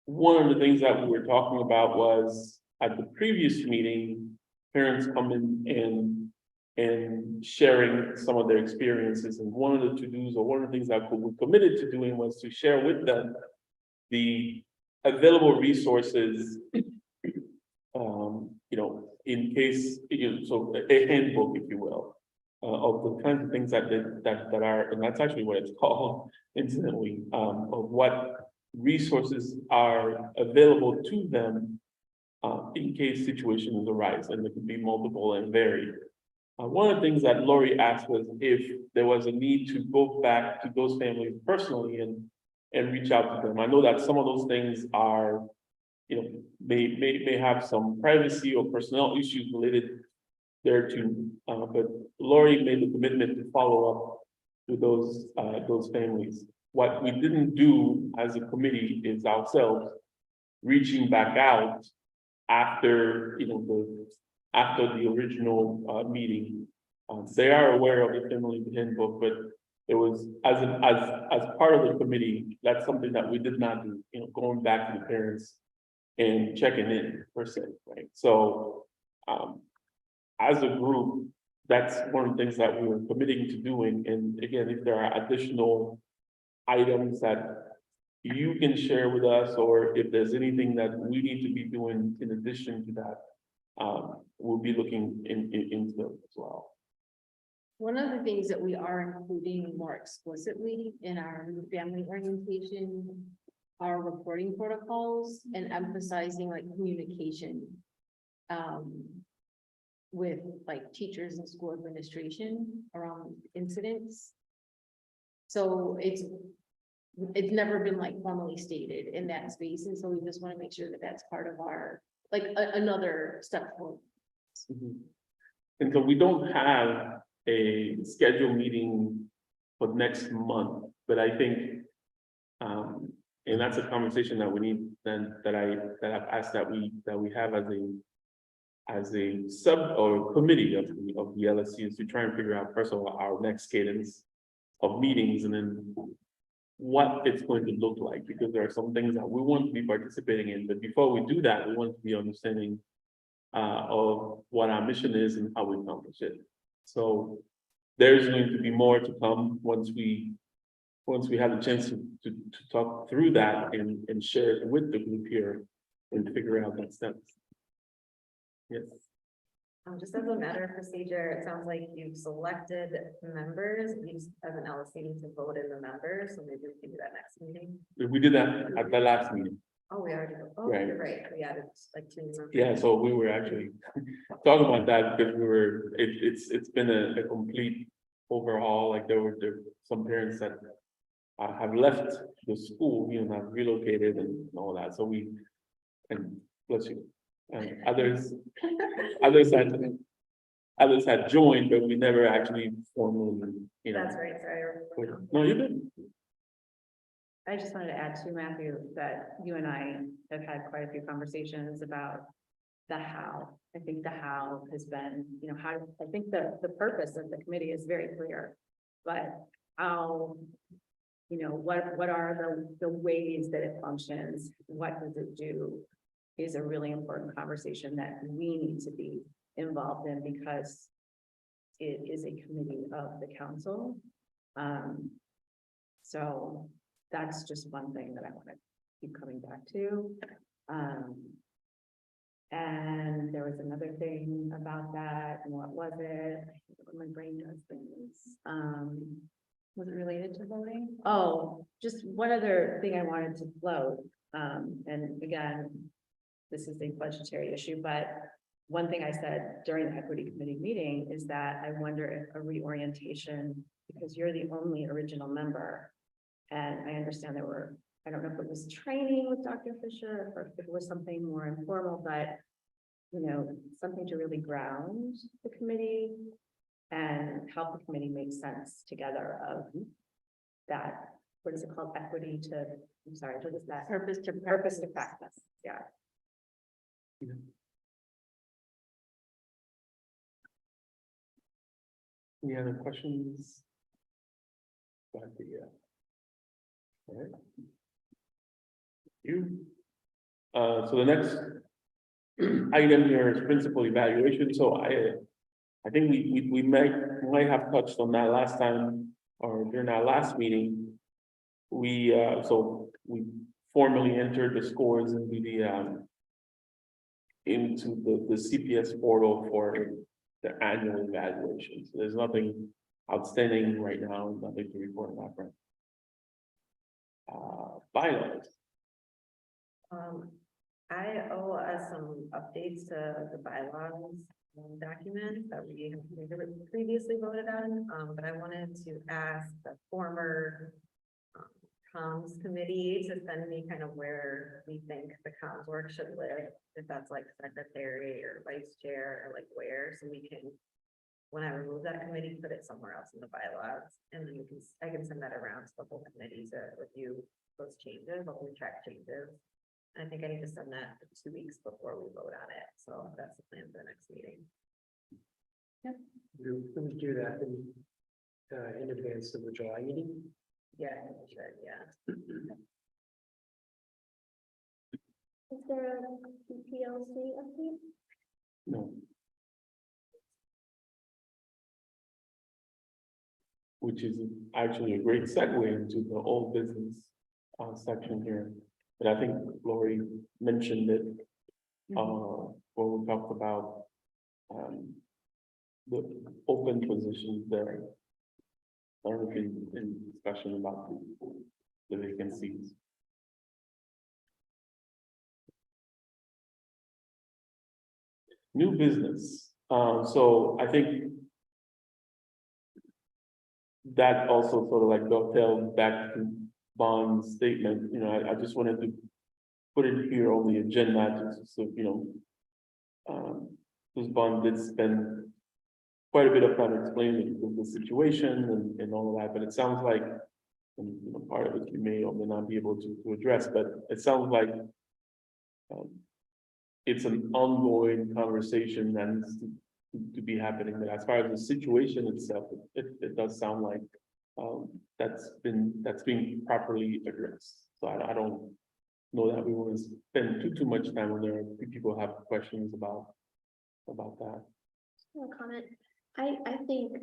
one of the things that we were talking about was at the previous meeting, parents coming and sharing some of their experiences. And one of the to-dos or one of the things that we committed to doing was to share with them the available resources, in case, so a handbook, if you will, of the kinds of things that are, and that's actually what it's called, incidentally, of what resources are available to them in case situations arise, and there could be multiple and varied. One of the things that Lori asked was if there was a need to go back to those families personally and reach out to them. I know that some of those things are, may have some privacy or personnel issues related thereto, but Lori made the commitment to follow up with those families. What we didn't do as a committee is ourselves reaching back out after, after the original, meeting. They are aware of the family handbook, but it was, as part of the committee, that's something that we did not do, going back to the parents and checking in per se, right? So, as a group, that's one of the things that we were committing to doing. And again, if there are additional items that you can share with us, or if there's anything that we need to be doing in addition to that, we'll be looking into them as well. One of the things that we are including more explicitly in our new family orientation are reporting protocols and emphasizing like communication. With like teachers and school administration around incidents. So it's never been like formally stated in that space, and so we just want to make sure that that's part of our, like, another step forward. Mhm. And so we don't have a scheduled meeting for next month, but I think, and that's a conversation that we need, then, that I've asked that we have as a sub or committee of the LSC, is to try and figure out, first of all, our next cadence of meetings, and then what it's going to look like, because there are some things that we want to be participating in, but before we do that, we want to be understanding of what our mission is and how we accomplish it. So there's going to be more to come once we have the chance to talk through that and share it with the group here and figure out that steps. Yes. Just as a matter of procedure, it sounds like you've selected members, you just, as an LSC, need to vote in the members, so maybe we can do that next meeting. We did that at the last meeting. Oh, we already, oh, Right. you're right, we added like 2 new members. Yeah, so we were actually talking about that because it's been a complete overhaul. Like there were some parents that have left the school, have relocated and all that. So and bless you. And others had joined, but we never actually formally, That's right, sorry. I remember now. No, you didn't. I just wanted to add to Matthew that you and I have had quite a few conversations about the how. I think the how has been, how, I think the purpose of the committee is very clear. But how, what are the ways that it functions? What does it do? Is a really important conversation that we need to be involved in, because it is a committee of the council. So that's just one thing that I want to keep coming back to. And there was another thing about that, and what was it? My brain does things. Was it related to voting? Oh, just one other thing I wanted to float. And again, this is a budgetary issue, but one thing I said during the equity committee meeting is that I wonder if a reorientation, because you're the only original member. And I understand there were, I don't know if it was training with Dr. Fisher or if it was something more informal, but something to really ground the committee and help the committee make sense together of that. What is it called? Equity to, I'm sorry, what is that? Purpose to practice. Yeah. Any other questions? All right. You. So the next item here is principal evaluation. So I think we might have touched on that last time, or during our last meeting. We formally entered the scores into the CPS portal for the annual evaluation. So there's nothing outstanding right now, nothing to report on that front. Bylaws. I owe us some updates to the bylaws document that we have previously voted on, but I wanted to ask the former comms committee to send me kind of where we think the comms work should live, if that's like secretary or vice chair, or like where, so we can, when I remove that committee, put it somewhere else in the bylaws, and then I can send that around to the whole committee to review those changes, hopefully track changes. I think I need to send that 2 weeks before we vote on it, so that's the plan for the next meeting. We do that in advance of the July meeting. Yeah, I think we should, yeah. Is there a PLC update? No. Which is actually a great segue into the old business section here. But I think Lori mentioned it when we talked about the open positions there. Or in discussion about the vacancies. New business, so I think that also sort of like dovetails back to Bond's statement, you know, I just wanted to put it here on the agenda, just so, you know, because Bond did spend quite a bit of time explaining the situation and all of that, but it sounds like, and, you know, part of it you may or may not be able to address, but it sounds like it's an ongoing conversation that needs to be happening. But as far as the situation itself, it does sound like that's being properly addressed. So I don't know that we want to spend too much time on there. If people have questions about that. No comment. I think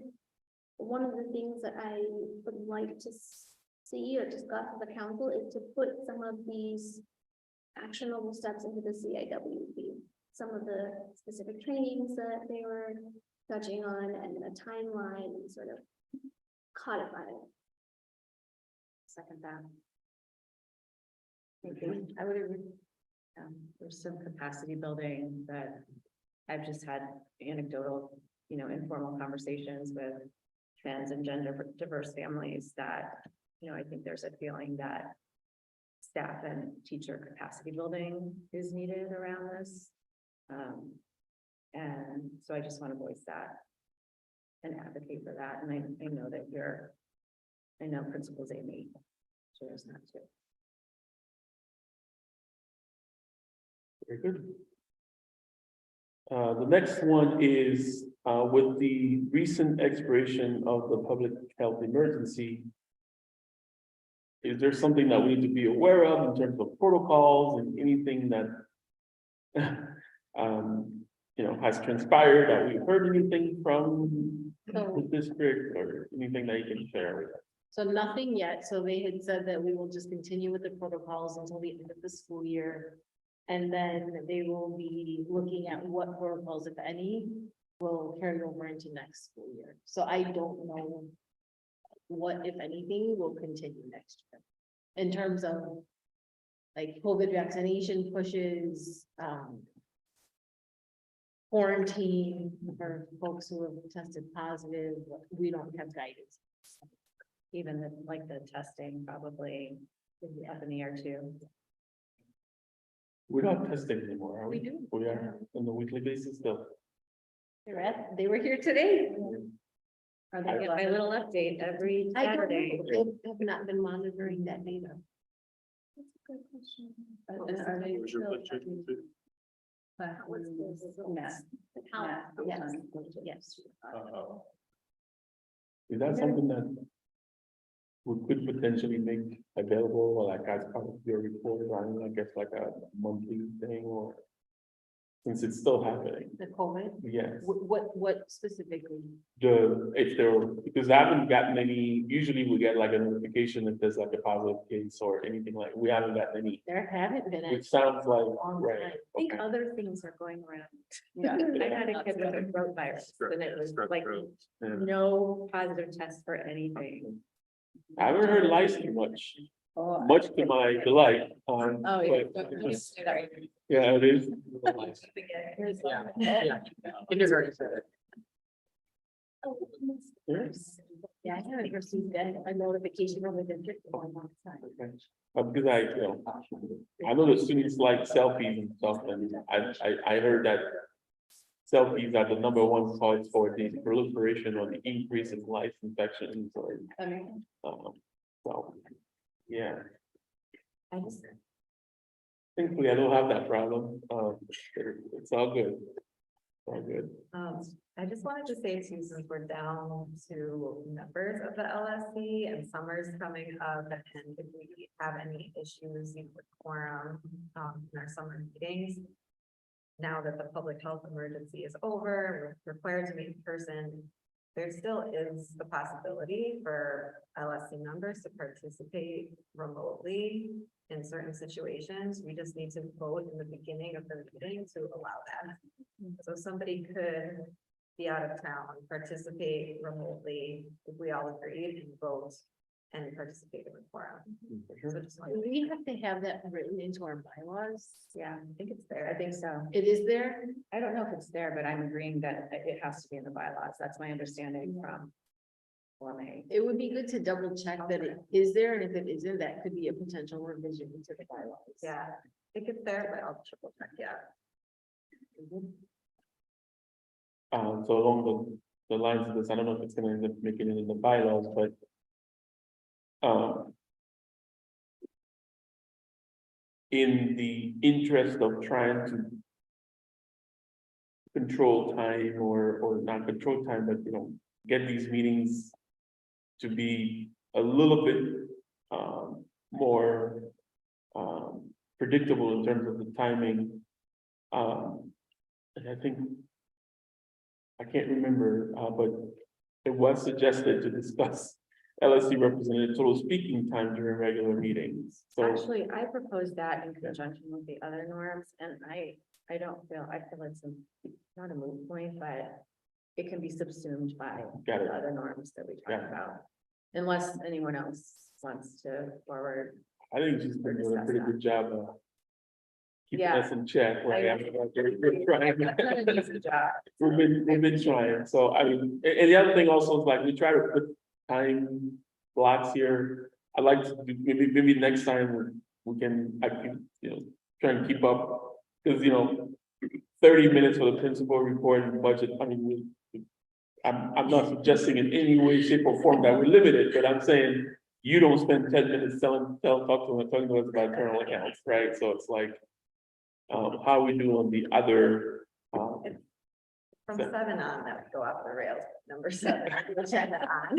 one of the things that I would like to see or discuss with the council is to put some of these actionable steps into the CIWP. Some of the specific trainings that they were touching on and a timeline and sort of codify it. Second that. I would agree. There's some capacity building that I've just had anecdotal, you know, informal conversations with trans and gender diverse families that, you know, I think there's a feeling that staff and teacher capacity building is needed around this. And so I just want to voice that and advocate for that. And I know that I know Principals Amy shares that too. Very good. The next one is with the recent expiration of the public health emergency. Is there something that we need to be aware of in terms of protocols and anything that you know, has transpired that we've heard anything from the district or anything that you can share with us? So nothing yet. So they had said that we will just continue with the protocols until the end of the school year. And then they will be looking at what protocols, if any, will carry over into next school year. So I don't know what, if anything, will continue next year. In terms of like COVID vaccination pushes, quarantine for folks who have tested positive, we don't have guidance. Even the testing probably is up in the air too. We're not testing anymore, are we? We do. We are on a weekly basis still. They were here today. Or they get my little update every I don't Saturday. know. They have not been monitoring that data. That's a good question. And are they Where's your still picture? having classes? Yes. Yes. Is that something that we could potentially make available, or like as part of your report, or I guess like a monthly thing, or since it's still happening? The COVID, Yes, what specifically? if there were, because I haven't gotten any, usually we get like a notification if there's like a positive case or anything, like, we haven't gotten any, There haven't been. which sounds like, Long right, time. I think okay. other things are going around. Yeah. I had a kid with a throat virus and it was like Yeah. no positive test for anything. I haven't heard lice too much, Oh, much to my delight, Oh, yeah. but it was- yeah, it is. Yeah. Kindergarten said it. Yes. Yeah, I haven't received a notification from the district for a long time. Okay. Because I know the students like selfies and stuff, and I heard that selfies are the #1 cause for the proliferation or the increase in lice infections or, I mean, so, yeah. I just, Thankfully, I don't have that problem. It's all good. All good. I just wanted to say too, since we're down to members of the LSC and summer's coming up, and if we have any issues with quorum, in our summer meetings. Now that the public health emergency is over, we're required to meet in person. There still is the possibility for LSC members to participate remotely in certain situations. We just need to vote in the beginning of the meeting to allow that. So somebody could be out of town, participate remotely, if we all agreed, and vote and participate in the forum. So just Do we have to have that written into our bylaws? Yeah, I think it's there. I think so. It is there? I don't know if it's there, but I'm agreeing that it has to be in the bylaws. That's my understanding from Form A. It would be good to double check that it is there, and if it isn't, that could be a potential revision to the bylaws. Yeah, I think it's there, but I'll triple check, yeah. So along the lines of this, I don't know if it's gonna end up making it in the bylaws, but in the interest of trying to control time or not control time, but get these meetings to be a little bit more predictable in terms of the timing. And I think I can't remember, but it was suggested to discuss LSC representative total speaking time during regular meetings. So Actually, I proposed that in conjunction with the other norms, and I feel it's not a moot point, but it can be subsumed by Got it. the other norms that we Yeah. talked about. Unless anyone else wants to forward. I think she's been doing a pretty good job of keeping Yeah. us in check. Right? I- I mean, we're trying. It's not an easy job. We've been trying. So I mean, and the other thing also is like we try to put time blocks here. I'd like to do, maybe next time we can, I can, try and keep up. Because 30 minutes for the principal report and budget, I mean, I'm not suggesting in any way, shape or form that we're limited, but I'm saying you don't spend 10 minutes talking to us about internal accounts, right? So it's like, how we do on the other, From 7 on, that would go off the rails, number 7, agenda on.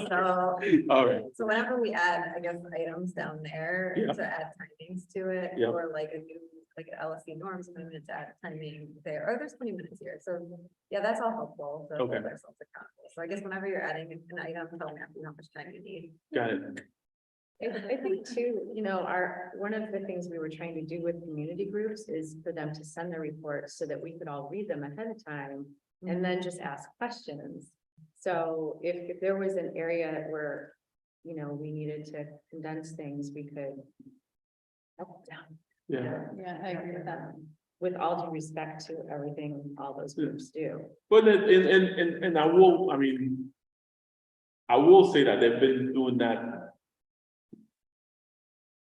So, all right, so whenever we add, I guess, items down there Yeah. to add timings to it, Yeah. or like a new, like an LSC norms, amendment to add timing there, or there's 20 minutes here, so, yeah, that's all helpful. To hold Okay. ourselves accountable. So I guess whenever you're adding an item, tell me how much time you need. got it. I think too, one of the things we were trying to do with community groups is for them to send their reports so that we could all read them ahead of time and then just ask questions. So if there was an area where, we needed to condense things, we could. Yeah. Yeah, I agree with that. With all due respect to everything all those groups do. But and I will say that they've been doing that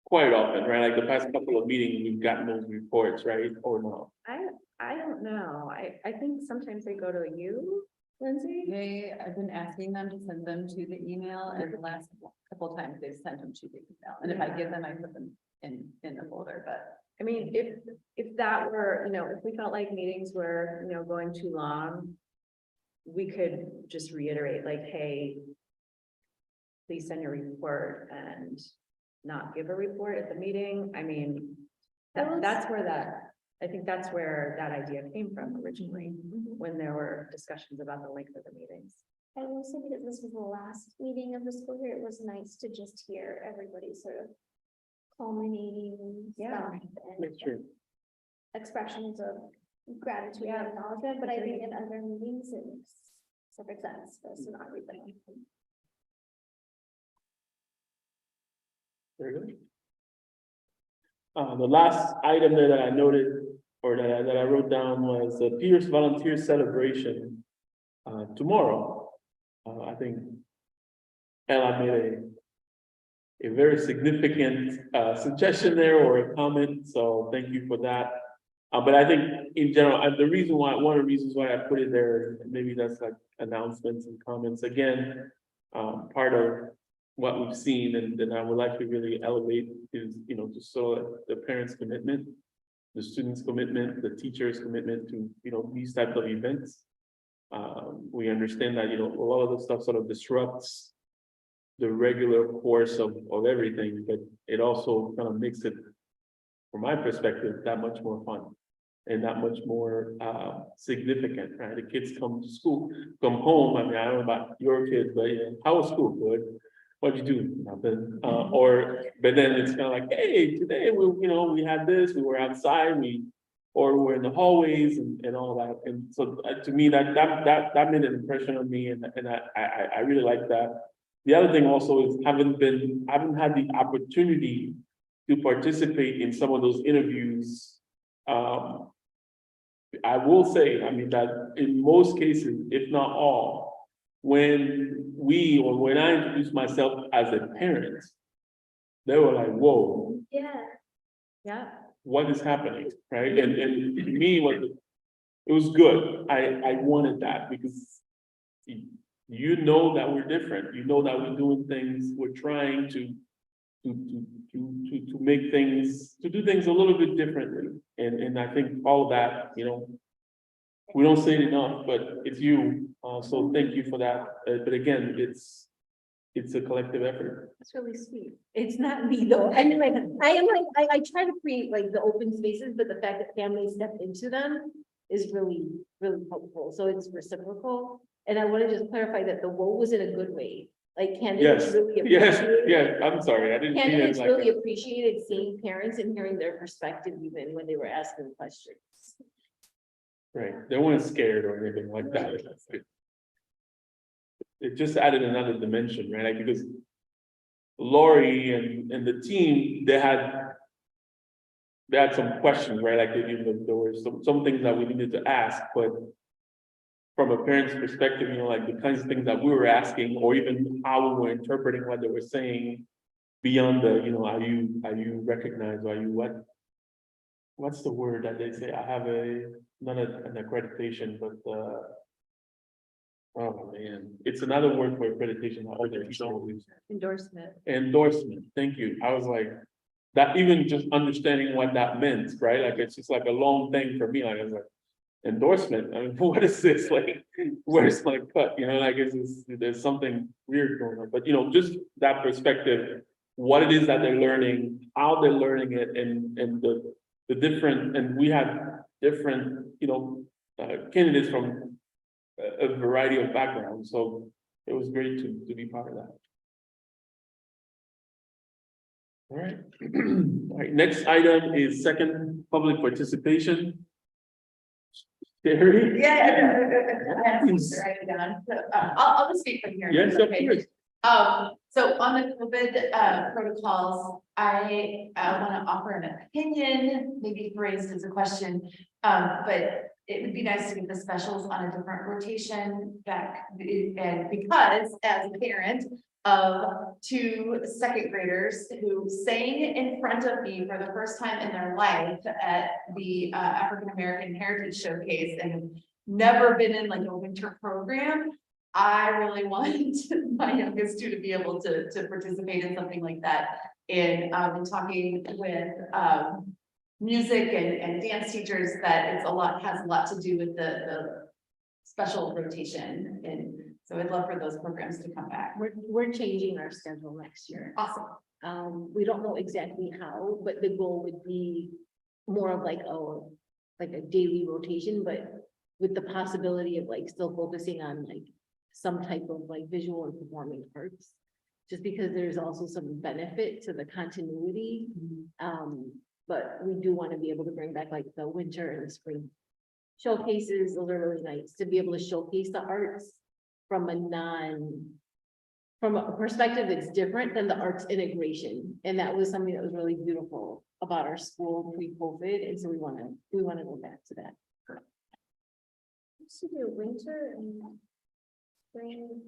quite often, right? Like the past couple of meetings, we've gotten those reports, right? Or no? I don't know. I think sometimes they go to you, Lindsay. I've been asking them to send them to the email, and the last couple of times they've sent them to the email, and if I give them, I put them in the folder, but. I mean, if that were, if we felt like meetings were, going too long, we could just reiterate like, hey, please send your report and not give a report at the meeting. I mean, that's where I think that's where that idea came from originally, when there were discussions about the length of the meetings. I will say, because this was the last meeting of the school year, it was nice to just hear everybody sort of culminating stuff That's and true. expressions of gratitude and acknowledgement, but I think in other meetings, it makes perfect sense for us to not read them. Very good. The last item there that I noted, or that I wrote down, was the Peirce Volunteer Celebration tomorrow. I think Ella made a very significant suggestion there or a comment, so thank you for that. But I think in general, one of the reasons why I put it there, maybe that's like announcements and comments. Again, part of what we've seen, and I would like to really elevate is, just so the parents' commitment, the students' commitment, the teachers' commitment to, these types of events. We understand that, a lot of the stuff sort of disrupts the regular course of everything, but it also kind of makes it, from my perspective, that much more fun and that much more significant, right? The kids come to school, come home. I mean, I don't know about your kids, but how was school? Good. What'd you do? Nothing. But then it's kind of like, hey, today we had this, we were outside, or we're in the hallways and all that. And so to me, that made an impression on me, and I really like that. The other thing also is haven't had the opportunity to participate in some of those interviews. I will say, I mean, that in most cases, if not all, when I introduced myself as a parent, they were like, whoa, Yeah. Yeah. what is happening, right? And to me, it was good. I wanted that because that we're different. That we're doing things, we're trying to make things, to do things a little bit differently. And I think all of that, we don't say it enough, but it's you. So thank you for that. But again, it's a collective effort. That's really sweet. It's not me though. I mean, I try to create like the open spaces, but the fact that families step into them is really, really helpful. So it's reciprocal. And I want to just clarify that the whoa was in a good way. Like candidates really appreciated. Yes, I'm sorry, I didn't mean it Candidates like really that. appreciated seeing parents and hearing their perspective even when they were asking questions. Right, they weren't scared or anything like that. It just added another dimension, right? Like, because Lori and the team, they had some questions, right? Like, there were some things that we needed to ask, but from a parent's perspective, like the kinds of things that we were asking, or even how we were interpreting what they were saying, beyond the, are you recognized, are you what's the word that they say? I have not an accreditation, but oh man, it's another word for accreditation. All the people use. Endorsement. Thank you. I was like, that, even just understanding what that meant, right? Like, it's just like a long thing for me. Like, I was like, endorsement. I mean, what is this? Like, where's my cut? Like, there's something weird going on. But just that perspective, what it is that they're learning, how they're learning it, and the different, and we had different, candidates from a variety of backgrounds. So it was great to be part of that. All right. All right. Next item is second public participation. Terry? I'll just speak from here. Yes, of course. So on the COVID protocols, I want to offer an opinion, maybe phrased as a question, but it would be nice to get the specials on a different rotation back. And because as a parent of 2 second graders who sang in front of me for the first time in their life at the African American Heritage Showcase and never been in like a winter program, I really want my youngest 2 to be able to participate in something like that. And talking with music and dance teachers, that has a lot to do with the special rotation. And so I'd love for those programs to come back. We're changing our schedule next year. Awesome. We don't know exactly how, but the goal would be more of like a daily rotation, but with the possibility of like still focusing on like some type of like visual and performing arts, just because there's also some benefit to the continuity. But we do want to be able to bring back like the winter and the spring showcases. Those are really nice to be able to showcase the arts from a perspective that's different than the arts integration. And that was something that was really beautiful about our school pre-COVID. And so we want to go back to that. Should do winter and spring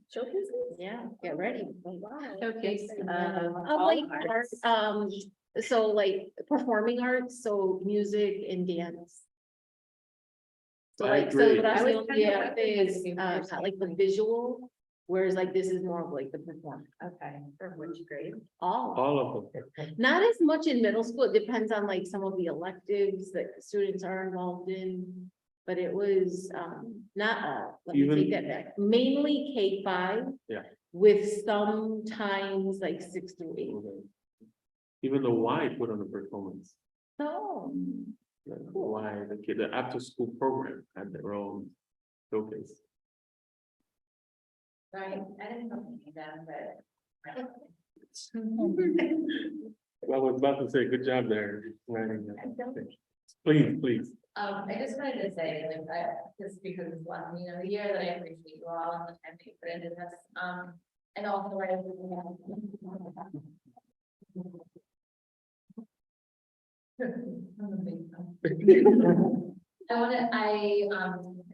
showcases. Yeah, get ready. Wow. Showcase like arts. So like performing arts, so music and dance. So I like, so agree. what I was, yeah, is like the visual Whereas like this is more of like the performance. Okay, for which grade? All of them. Not as much in middle school. It depends on like some of the electives that students are involved in. But it was, not all, let me take Even- that back, mainly K-5. Yeah. With sometimes like 6 through 8. Okay. Even the Y put on the performance. No. The Y, the after school program had their own showcase. Right, I didn't know any of them, but. I was about to say, good job there. Writing that. Please. I just wanted to say, like, just because it's one, the year that I appreciate you all and the time that you put into this, and also I.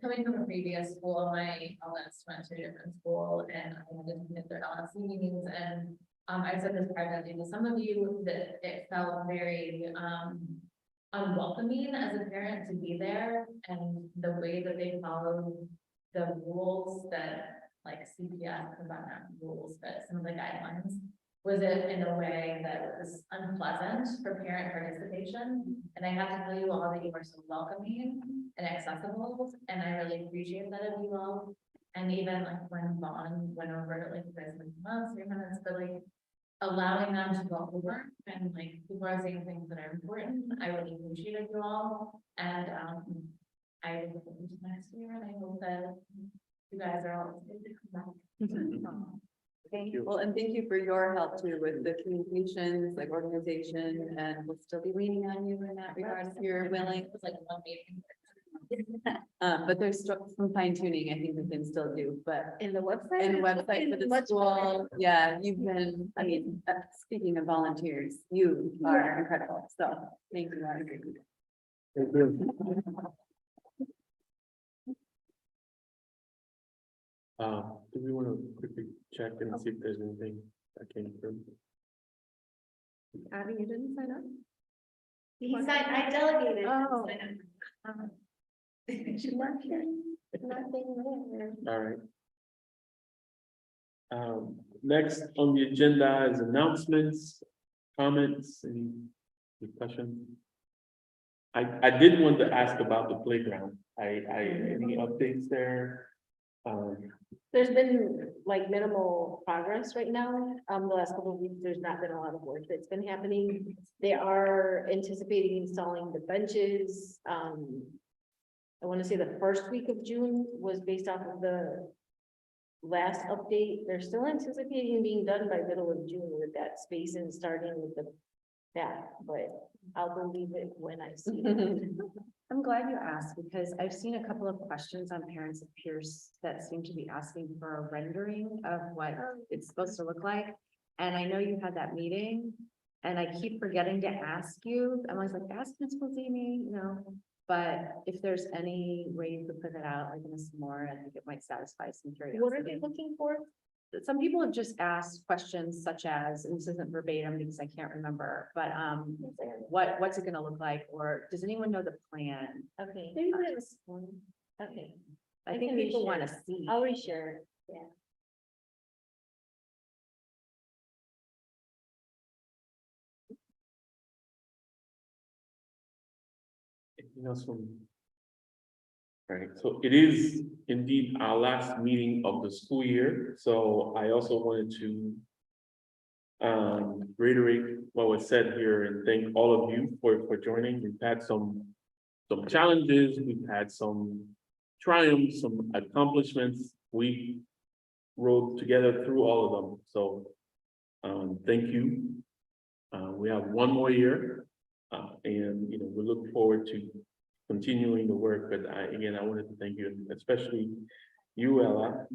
Coming from a previous school, my eldest went to a different school and I had to admit their LSC meetings and, I said this privately to some of you that it felt very, unwelcoming as a parent to be there and the way that they followed the rules that like CPS, about not rules, but some of the guidelines. Was it in a way that was unpleasant for parent participation? And I have to tell you all that you are so welcoming and accessible, and I really appreciate that of you all. And even like when Vaughn went over, like you guys went 2 months, 3 minutes, but like allowing them to go over and like people are saying things that are important. I really appreciate it you all. And I look forward to next year and I hope that you guys are all good to come back. Thank you. Well, and thank you for your help too with the communications, like organization, and we'll still be leaning on you in that regard if you're willing. It was like one meeting. But there's still some fine tuning I think we can still do, but In the website? and website for the Much school, yeah, you've been, I mean, speaking of volunteers, you are incredible, so thank you. Lauren. Do we want to quickly check and see if there's anything that came through? Abby, you didn't sign up? I delegated. Oh. Nothing there. All right. Next on the agenda is announcements, comments, and discussion. I did want to ask about the playground. Any updates there? There's been like minimal progress right now. The last couple of weeks, there's not been a lot of work that's been happening. They are anticipating installing the benches. I want to say the first week of June was based off of the last update. They're still anticipating being done by middle of June with that space and starting with the back, but I'll believe it when I see it. I'm glad you asked because I've seen a couple of questions on parents of Peirce that seem to be asking for a rendering of what it's supposed to look like. And I know you had that meeting and I keep forgetting to ask you. I'm always like, ask Principal Dini, but if there's any way you could put it out like in a s'more, I think it might satisfy some curiosity. What are they looking for? Some people have just asked questions such as, and this isn't verbatim because I can't remember, but what's it gonna look like? Or does anyone know the plan? Okay. Maybe that was one. Okay. I think can people reshare. want to see. I'll reshare. Yeah. Anything else from? All right, so it is indeed our last meeting of the school year, so I also wanted to reiterate what was said here and thank all of you for joining. We've had some challenges, we've had some triumphs, some accomplishments. We rode together through all of them, so thank you. We have one more year, and we look forward to continuing the work, but again, I wanted to thank you, especially you, Ella.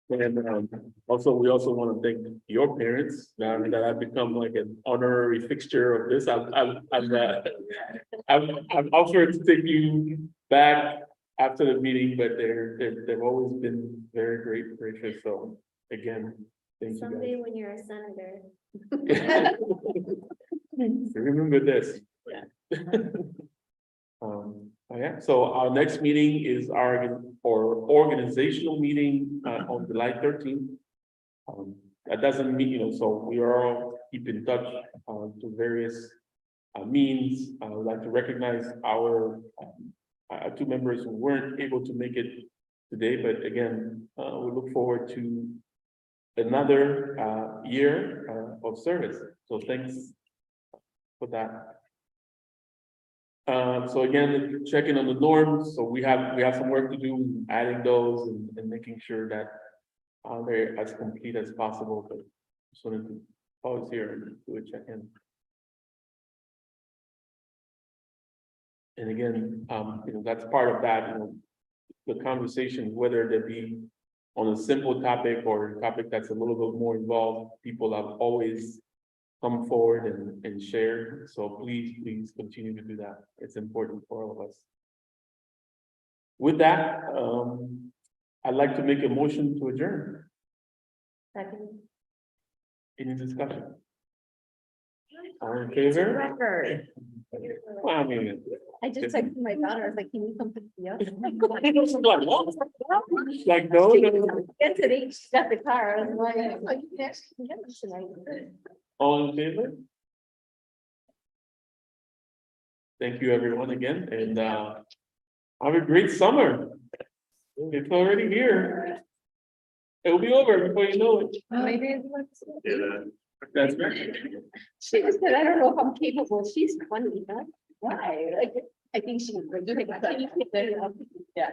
And also, we also want to thank your parents, now that I've become like an honorary fixture of this. I've offered to take you back after the meeting, but they've always been very gracious, so again, thank you Someday when you're a senator. guys. Remember this. Yeah. Oh, yeah, so our next meeting is our organizational meeting on July 13th. That doesn't mean, so we are all keep in touch to various means. I would like to recognize our two members who weren't able to make it today, but again, we look forward to another year of service. So thanks for that. So again, checking on the norms, so we have some work to do, adding those and making sure that they're as complete as possible, but just wanted to pause here and do a check-in. And again, that's part of that, the conversation, whether they be on a simple topic or a topic that's a little bit more involved, people have always come forward and share. So please continue to do that. It's important for all of us. With that, I'd like to make a motion to adjourn. Second. Any discussion? All in favor? Record. Well, I mean. I just texted my daughter, I was like, can you come pick me up? Like, no. Yesterday, she got the car, I was like, oh, you can actually get this tonight. All in favor? Thank you, everyone, again, and have a great summer. It's already here. It'll be over before you know it. Maybe it's like. Yeah, that's right. She just said, I don't know if I'm capable, she's 20, huh? Why? Like, I think she was like, yeah.